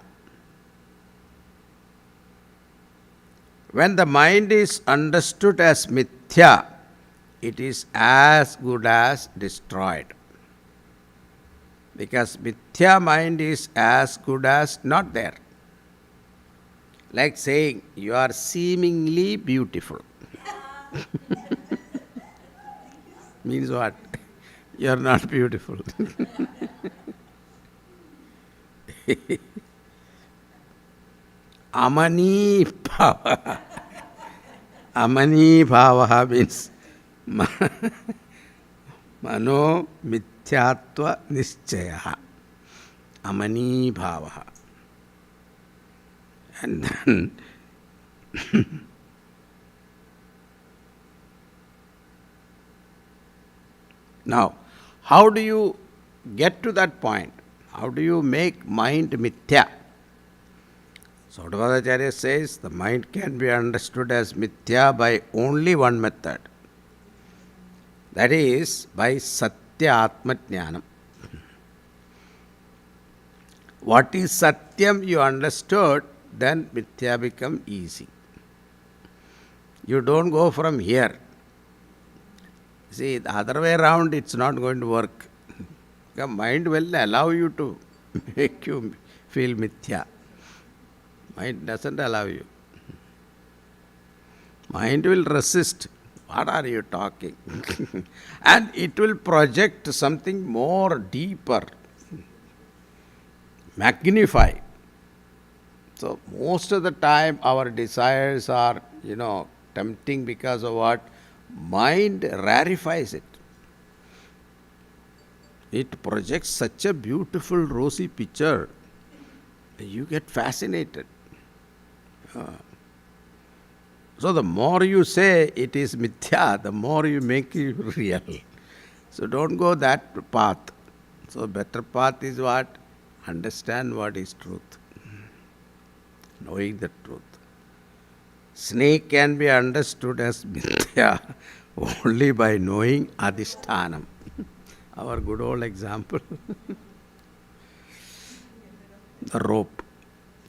When the mind is understood as mithya, it is as good as destroyed. Because mithya mind is as good as not there. Like saying, you are seemingly beautiful. Means what? You are not beautiful. Amani bhava. Amani bhava means mano mithyatva nischaya. Amani bhava. And then now, how do you get to that point? How do you make mind mithya? So Godavadacharya says the mind can be understood as mithya by only one method. That is by Satya Atma Jnanam. What is Satyam you understood, then mithya become easy. You don't go from here. See, the other way around, it's not going to work. The mind will allow you to make you feel mithya. Mind doesn't allow you. Mind will resist. What are you talking? And it will project something more deeper, magnify. So most of the time our desires are, tempting because of what? Mind rarefies it. It projects such a beautiful rosy picture. You get fascinated. So the more you say it is mithya, the more you make it real. So don't go that path. So better path is what? Understand what is truth. Knowing the truth. Snake can be understood as mithya only by knowing adhishthanam. Our good old example. The rope.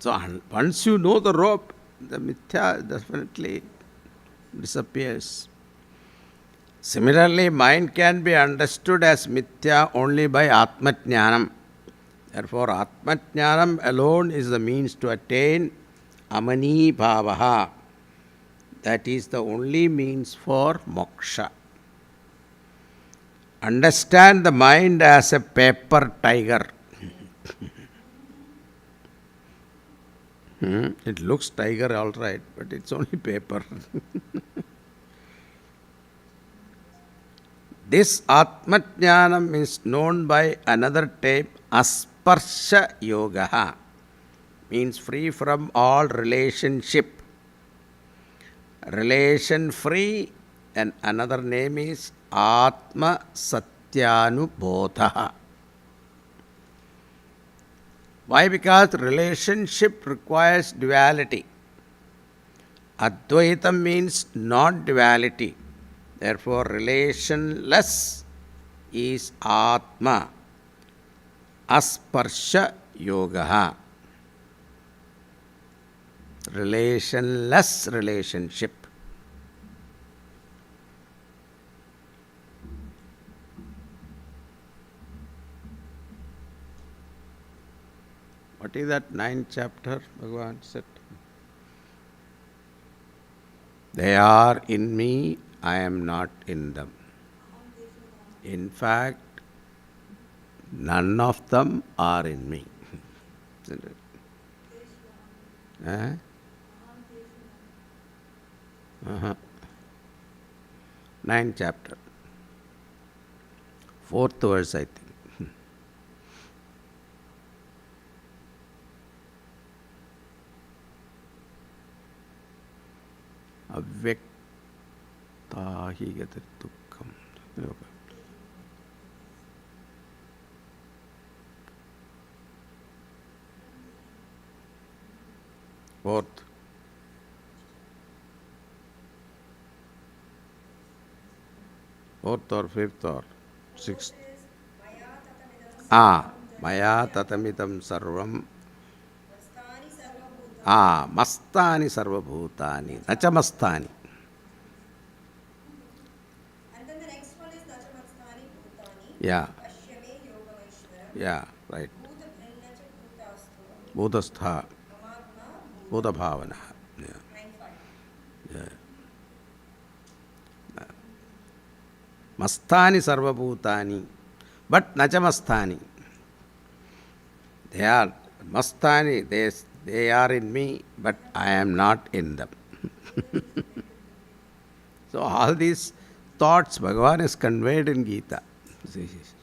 So once you know the rope, the mithya definitely disappears. Similarly, mind can be understood as mithya only by atmajnanam. Therefore, atmajnanam alone is the means to attain amani bhavaha. That is the only means for moksha. Understand the mind as a paper tiger. It looks tiger all right, but it's only paper. This Atmajnanam is known by another term, Asparsha Yoga, means free from all relationship. Relation free, and another name is Atma Satyanubodha. Why? Because relationship requires duality. Advaitam means not duality. Therefore, relationless is Atma. Asparsha Yoga. Relationless relationship. What is that 9th chapter? Bhagavan said, they are in me, I am not in them. In fact, none of them are in me. Isn't it? Ninth chapter. 4th verse, I think. Avyaktahi gati dukkam. Fourth. Fourth or fifth or sixth. Maya tatamidam sarvam. Mastani sarvabhutani. Nacha mastani. And then the next one is Nacha mastani bhutani. Yeah. Pashyame yogameshwara. Yeah, right. Bhuta bhrinnacha bhutastha. Bhutastha. Mamatma Bhuta bhavana. Yeah. 9-5. Yeah. Mastani sarvabhutani. But nacha mastani. They are mastani. They are in me, but I am not in them. So all these thoughts Bhagavan is conveyed in Gita.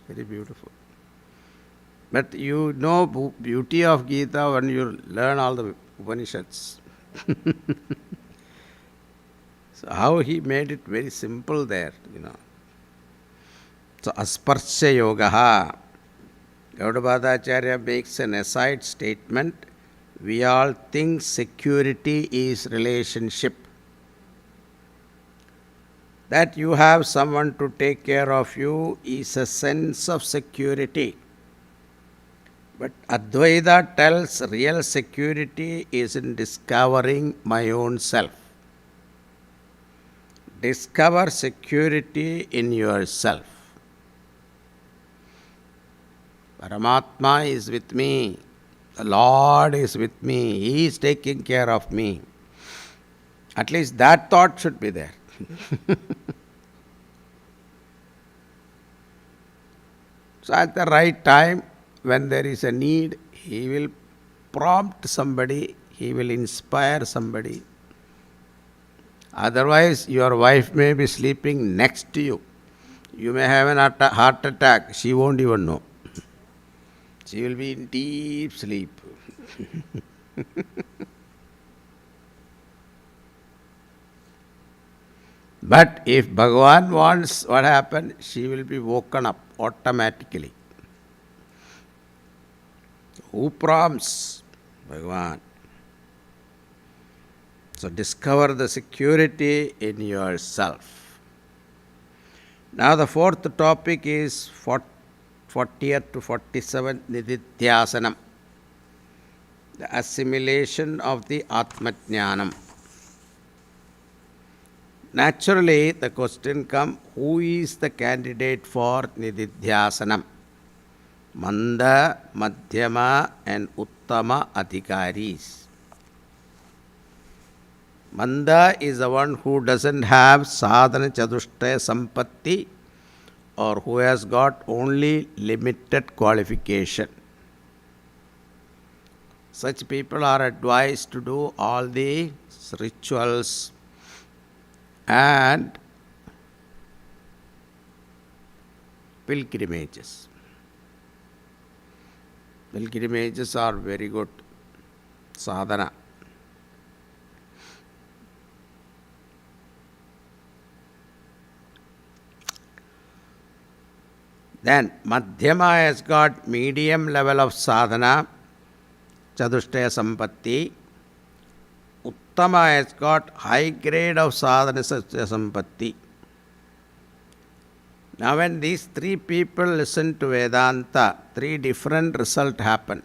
Very beautiful. But you know beauty of Gita when you learn all the Upanishads. So how he made it very simple there, So Asparsha Yogaha. Gaudapadacharya makes an aside statement. We all think security is relationship. That you have someone to take care of you is a sense of security. But Advaita tells real security is in discovering my own self. discover security in yourself. Paramatma is with me. The Lord is with me. He is taking care of me. At least that thought should be there. So at the right time, when there is a need, He will prompt somebody, He will inspire somebody. Otherwise, your wife may be sleeping next to you. You may have an heart attack. She won't even know. She will be in deep sleep. But if Bhagavan wants, what happens? She will be woken up automatically. Who prompts? Bhagavan. So discover the security in yourself. Now the fourth topic is 40th to 47th Nididhyasanam, the assimilation of the Atmajnanam. Naturally, the question comes, who is the candidate for Nididhyasanam? Manda, Madhyama and Uttama Adhikaris. Manda is the one who doesn't have sadhana chatushtaya sampatti, or who has got only limited qualification. Such people are advised to do all the rituals and pilgrimages. Pilgrimages are very good sadhana. Then Madhyama has got medium level of sadhana, chatushtaya sampatti. Uttama has got high grade of sadhana, chatushtaya sampatti. Now when these three people listen to Vedanta, three different results happen.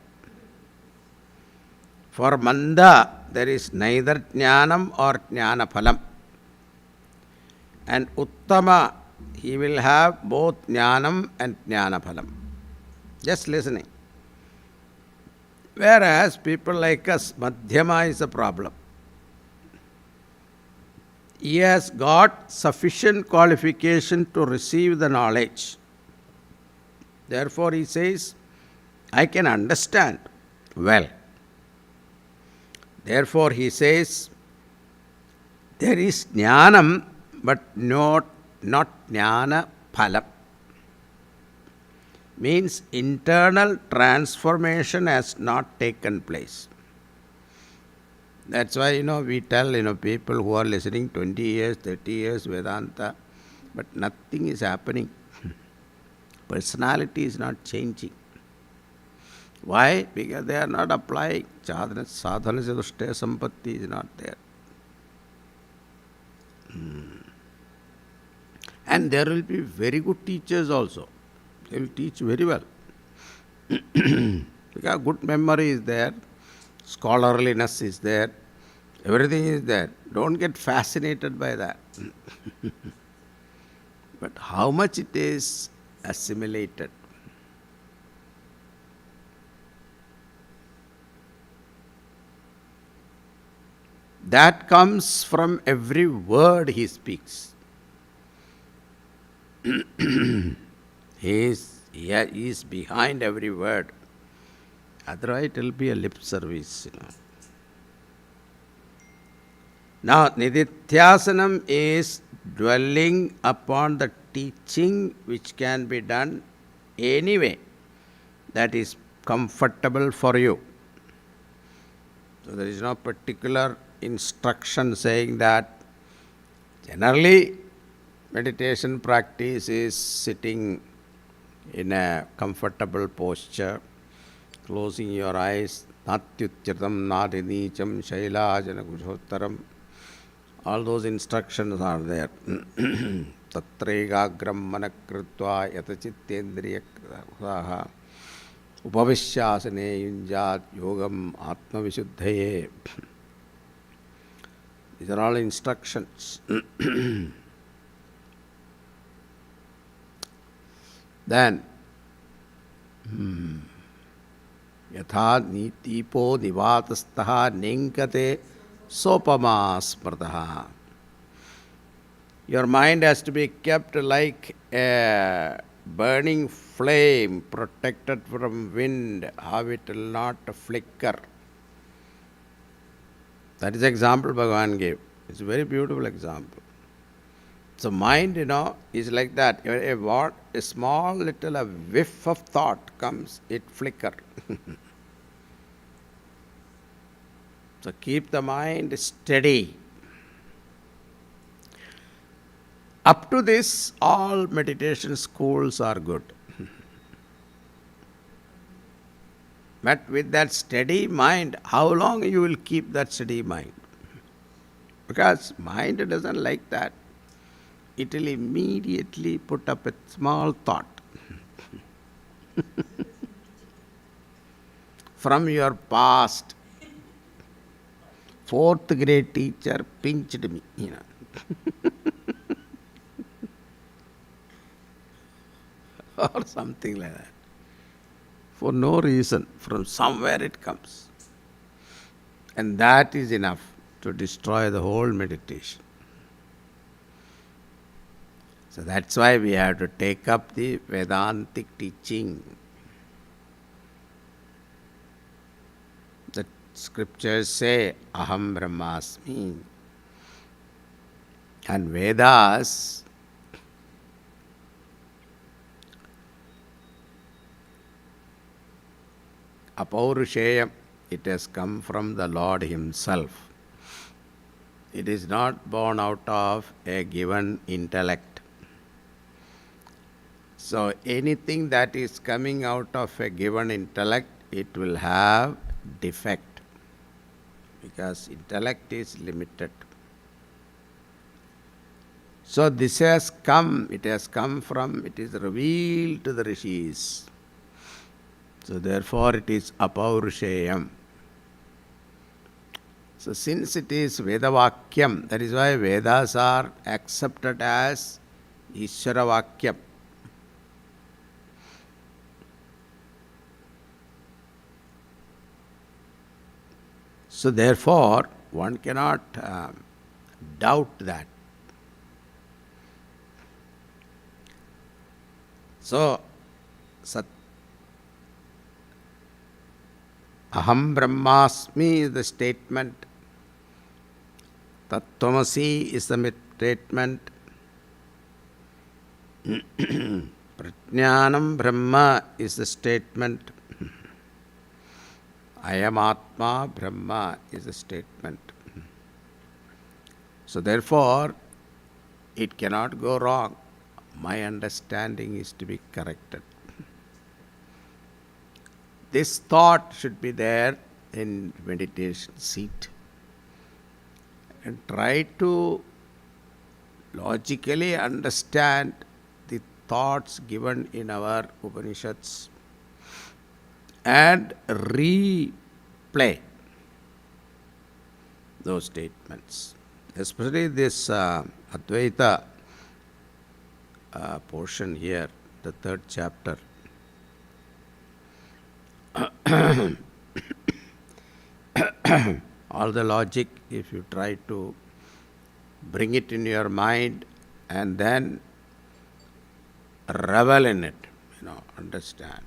For Manda, there is neither Jnanam or Jnana Phalam. And Uttama, he will have both Jnanam and Jnana Phalam. Just listening. Whereas people like us, Madhyama is a problem. He has got sufficient qualification to receive the knowledge. Therefore he says, I can understand well. Therefore he says, there is Jnanam but not Jnana Phalam. Means internal transformation has not taken place. That's why, we tell, people who are listening 20 years, 30 years Vedanta, but nothing is happening. Personality is not changing. Why? Because they are not applying. Sadhana chatushtaya sampatti is not there. And there will be very good teachers also. They will teach very well. Because good memory is there, scholarliness is there, everything is there. Don't get fascinated by that. But how much it is assimilated. That comes from every word he speaks. He is behind every word. Otherwise it will be a lip service. Now, Nididhyasanam is dwelling upon the teaching which can be done anyway that is comfortable for you. So there is no particular instruction saying that. Generally, meditation practice is sitting in a comfortable posture, closing your eyes, natyuttyatam nadinicham shailajana kujottaram. All those instructions are there. Tatregagram manakritva yatachittendriya upavishyasane yunjat yogam atmavishuddhaye. These are all instructions. Then, yatha tipo nivatastaha ninkate sopama smrtaha. Your mind has to be kept like a burning flame, protected from wind, how it will not flicker. That is the example Bhagavan gave. It's a very beautiful example. So mind, is like that. A small little a whiff of thought comes, it flicker. So keep the mind steady. Up to this, all meditation schools are good. But with that steady mind, how long you will keep that steady mind? Because mind doesn't like that. It will immediately put up a small thought. From your past, fourth grade teacher pinched me, or something like that. For no reason, from somewhere it comes. And that is enough to destroy the whole meditation. So that's why we have to take up the Vedantic teaching. The scriptures say, Aham Brahmasmi. And Vedas Apaurusheyam, it has come from the Lord Himself. It is not born out of a given intellect. So anything that is coming out of a given intellect, it will have defect, because intellect is limited. So this has come, it is revealed to the rishis. So therefore it is apaurusheyam. So since it is Vedavakyam, that is why Vedas are accepted as Ishwaravakyam. So therefore one cannot doubt that. So Aham Brahmasmi is the statement. Tattvamasi is the statement. Prajnanam Brahma is the statement. Ayam Atma Brahma is the statement. So therefore, it cannot go wrong. My understanding is to be corrected. This thought should be there in meditation seat. And try to logically understand the thoughts given in our Upanishads and replay those statements. Especially this Advaita portion here, the third chapter. All the logic, if you try to bring it in your mind and then revel in it, understand.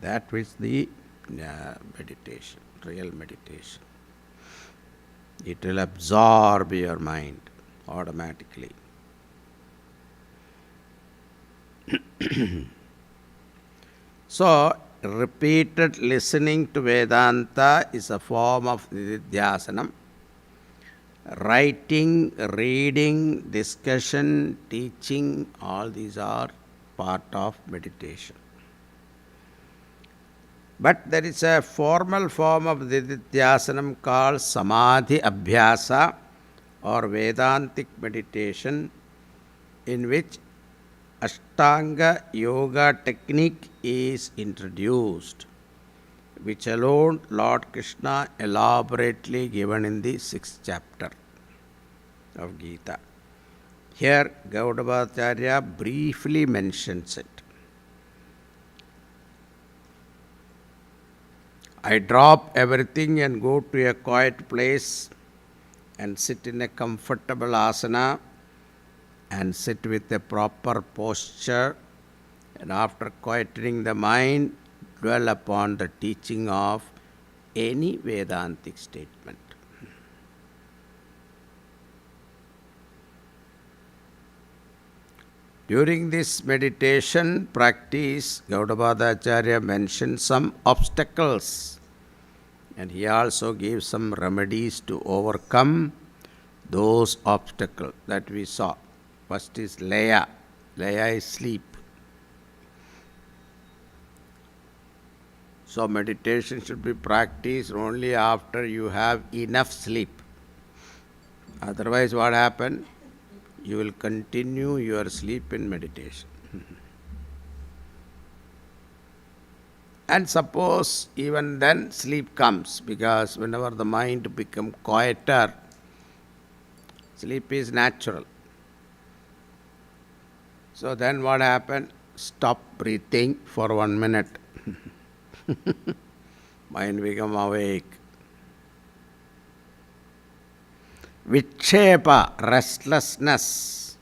That is the meditation, real meditation. It will absorb your mind automatically. So, repeated listening to Vedanta is a form of nididhyasanam. Writing, reading, discussion, teaching, all these are part of meditation. But there is a formal form of nididhyasanam called samadhi abhyasa or Vedantic meditation, in which Ashtanga yoga technique is introduced, which alone Lord Krishna elaborately given in the 6th chapter of Gita. Here Gaudabhacharya briefly mentions it. I drop everything and go to a quiet place and sit in a comfortable asana and sit with a proper posture, and after quietening the mind, dwell upon the teaching of any Vedantic statement. During this meditation practice, Gaudapada Acharya mentioned some obstacles, and he also gave some remedies to overcome those obstacles that we saw. First is Laya. Laya is sleep. So meditation should be practiced only after you have enough sleep. Otherwise, what happens? You will continue your sleep in meditation. And suppose even then sleep comes, because whenever the mind becomes quieter, sleep is natural. So then what happens? Stop breathing for 1 minute. Mind become awake. Vikshepa, restlessness.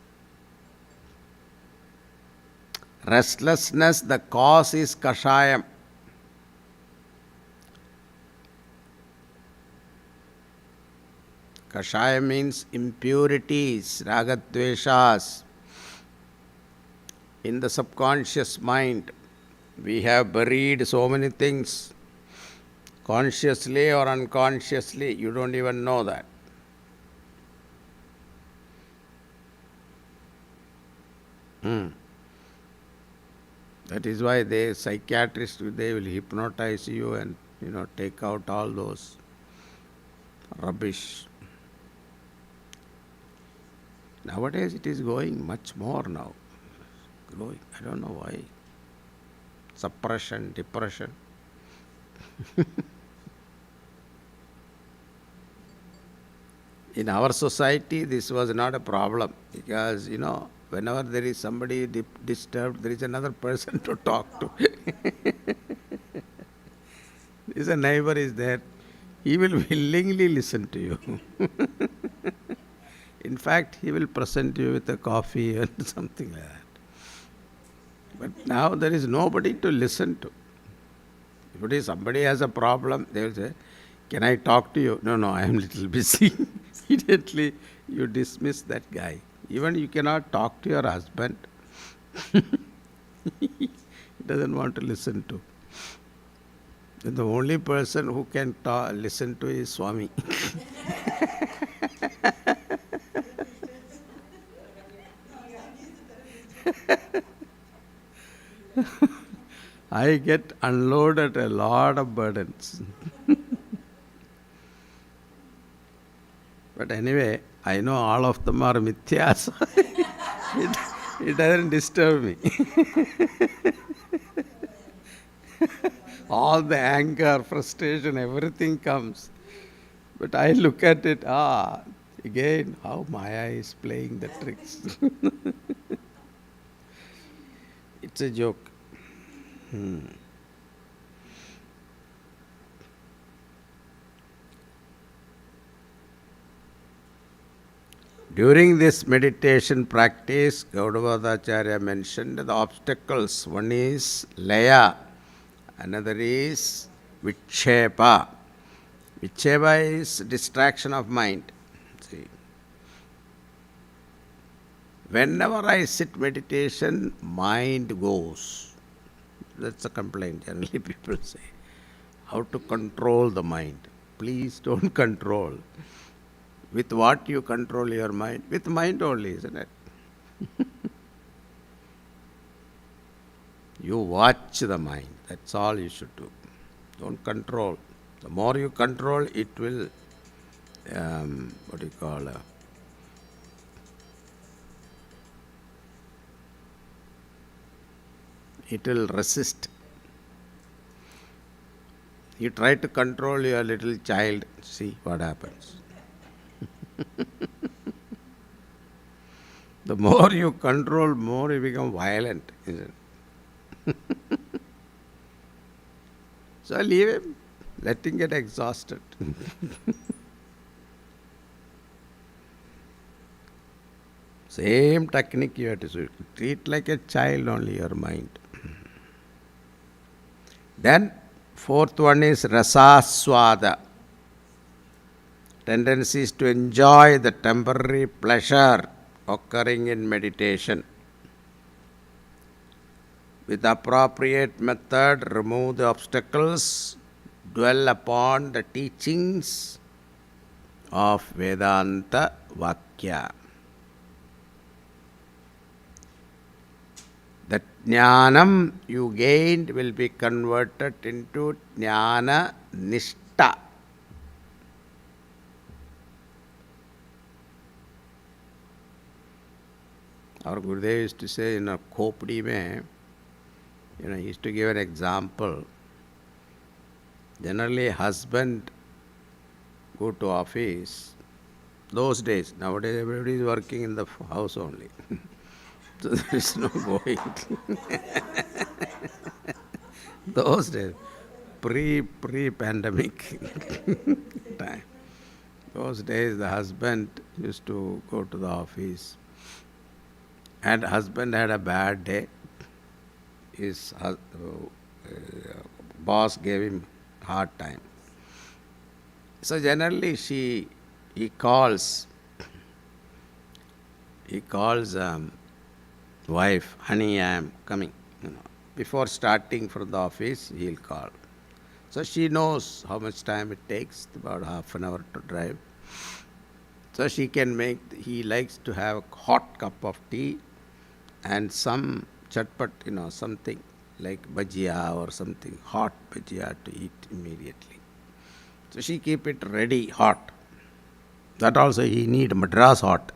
Restlessness, the cause is kashayam. Kashaya means impurities, ragadveshas. In the subconscious mind, we have buried so many things, consciously or unconsciously, you don't even know that. That is why psychiatrists, they will hypnotize you and take out all those rubbish. Nowadays it is going much more now. Growing. I don't know why. Suppression, depression. In our society, this was not a problem, because, whenever there is somebody disturbed, there is another person to talk to. If a neighbor is there, he will willingly listen to you. In fact, he will present you with a coffee and something like that. But now there is nobody to listen to. If somebody has a problem, they will say, "Can I talk to you?" No, I am little busy. Immediately you dismiss that guy. Even you cannot talk to your husband. He doesn't want to listen to. Then the only person who can listen to is Swami. I get unloaded a lot of burdens. But anyway, I know all of them are mithya, so it doesn't disturb me. All the anger, frustration, everything comes. But I look at it, again, how Maya is playing the tricks. It's a joke. During this meditation practice, Gaudapada Acharya mentioned the obstacles. One is Laya, another is Vikshepa. Vikshepa is distraction of mind. See, whenever I sit meditation, mind goes. That's a complaint generally people say. How to control the mind? Please don't control. With what you control your mind? With mind only, isn't it? You watch the mind. That's all you should do. Don't control. The more you control, it will, it will resist. You try to control your little child, see what happens. The more you control, more you become violent, isn't it? So leave him. letting get exhausted. Same technique you have to treat like a child only your mind. Then fourth one is rasaswada. Tendencies to enjoy the temporary pleasure occurring in meditation. With appropriate method, remove the obstacles, dwell upon the teachings of Vedanta Vakya. The jnanam you gained will be converted into jnana nishta. Our Gurudev used to say in a Khopdi mein, he used to give an example. Generally, husband go to office. Those days, nowadays everybody is working in the house only. So there is no going. Those days, pre-pandemic time. Those days, the husband used to go to the office, and husband had a bad day. His boss gave him hard time. So generally, he calls wife, honey, I am coming. Before starting from the office, he'll call. So she knows how much time it takes, about half an hour to drive. So he likes to have a hot cup of tea and some chatpat, something like bhajia or something, hot bhajia to eat immediately. So she keep it ready, hot. That also he need Madras hot.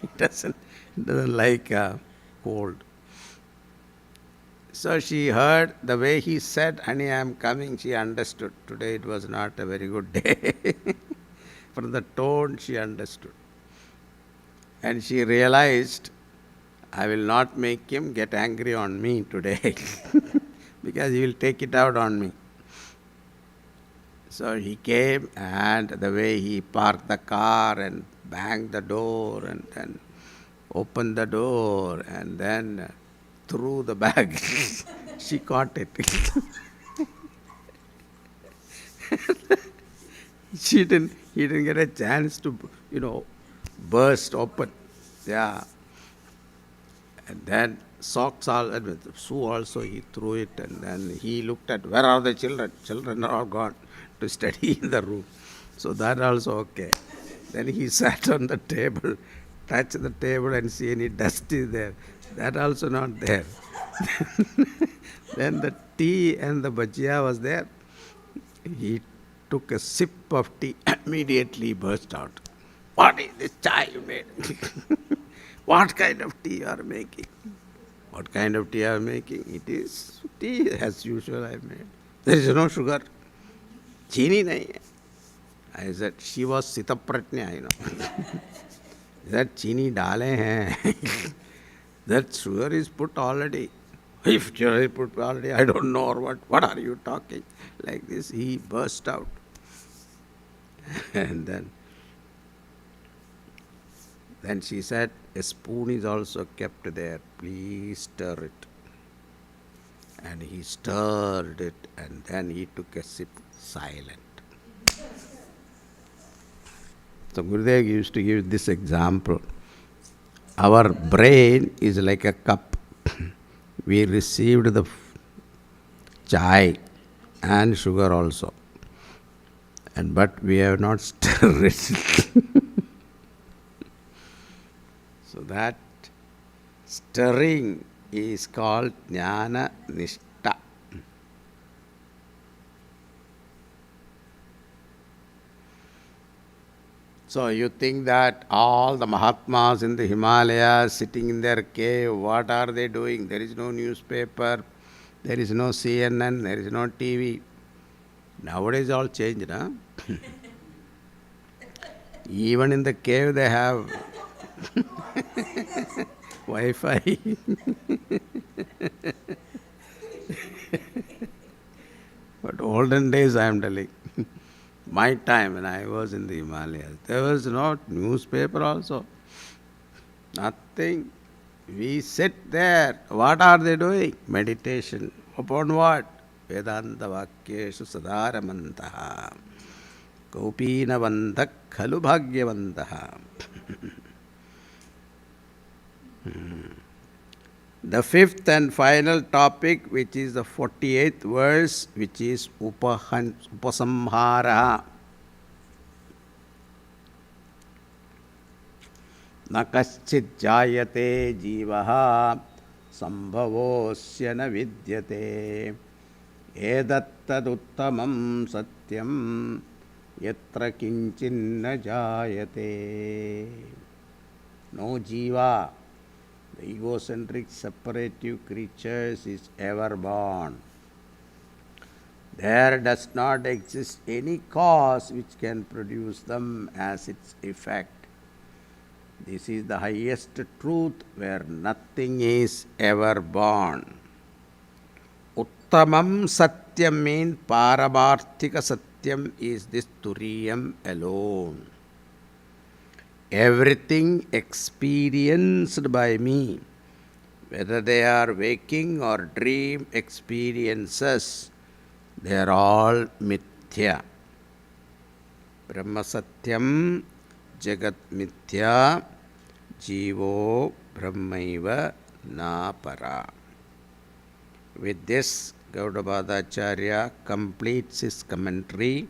He doesn't like cold. So she heard the way he said, honey, I am coming, she understood. Today it was not a very good day. From the tone she understood. And she realized, I will not make him get angry on me today because he will take it out on me. So he came, and the way he parked the car and banged the door and then opened the door and then threw the bag. She caught it. He didn't get a chance to, burst open. Yeah. And then socks all, and with shoe also he threw it, and then he looked at, where are the children? Children are all gone to study in the room. So that also okay. Then he sat on the table, touched the table and see any dust is there. That also not there. Then the tea and the bhajia was there. He took a sip of tea, immediately burst out. What is this chai you made? What kind of tea you are making? What kind of tea I am making? It is tea as usual I made. There is no sugar. Chini nahi hai. I said, she was sitapratnya, That chini dale hai. That sugar is put already. If sugar is put already, I don't know or what. What are you talking? Like this, he burst out. And then she said, a spoon is also kept there. Please stir it. And he stirred it, and then he took a sip, silent. So Gurudev used to give this example. Our brain is like a cup. We received the chai and sugar also. But we have not stirred it. So that stirring is called jnana nishta. So you think that all the Mahatmas in the Himalayas sitting in their cave, what are they doing? There is no newspaper, there is no CNN, there is no TV. Nowadays all changed, huh? Even in the cave they have Wi-Fi. But olden days, I am telling, my time when I was in the Himalayas, there was no newspaper also, nothing. We sit there. What are they doing? Meditation. Upon what? Vedanta Vakyeshu Sadaramantaha. Kopinavantak Khalu Bhagyavantaha. The fifth and final topic, which is the 48th verse, which is Upasamhara. न कश्चित् जायते जीवः सम्भवोऽस्य न विद्यते एतत्तदुत्तमं सत्यं यत्र किञ्चिन्न जायते. No jiva, the egocentric separative creatures, is ever born. There does not exist any cause which can produce them as its effect. This is the highest truth where nothing is ever born. Uttamam Satyam means Paramarthika Satyam is this Turiyam alone. Everything experienced by me, whether they are waking or dream experiences, they are all mithya. Brahma Satyam Jagat Mithya Jivo Brahmaiva Napara. With this, Gaudapadacharya completes his commentary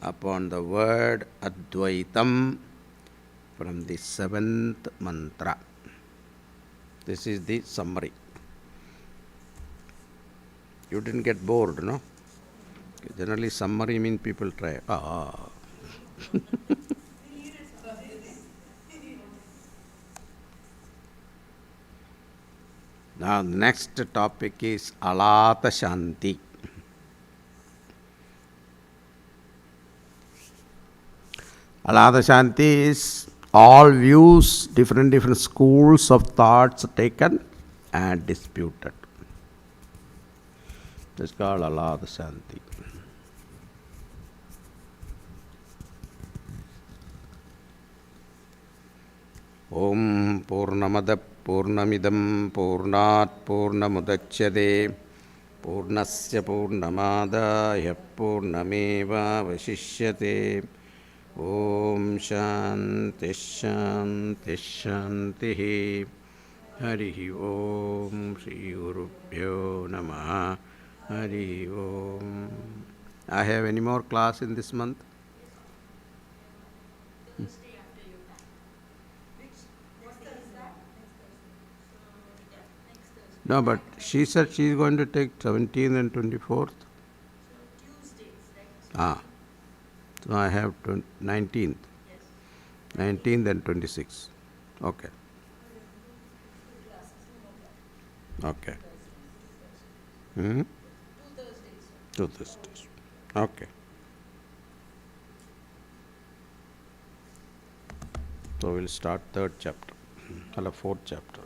upon the word Advaitam from the 7th mantra. This is the summary. You didn't get bored, no? Generally, summary means people try. Now, the next topic is Alata Shanti. Alata Shanti is all views, different schools of thoughts taken and disputed. It's called Alata Shanti. Om Purnamada Purnamidam Purnat Purnamudachyate Purnasya Purnamadaya Purnameva Vasishyate. Om Shanti Shanti Shanti. Hari Om Shri Gurubhyo Namaha. Hari Om. I have any more class in this month? Thursday after your time. What day is that? Next Thursday. No, but she said she is going to take 17th and 24th. So Tuesdays, right? Ah. So I have 19th. Yes. 19th and 26th. Okay. Okay. Hmm? 2 Thursdays. Okay. So we'll start 3rd chapter. 4th chapter.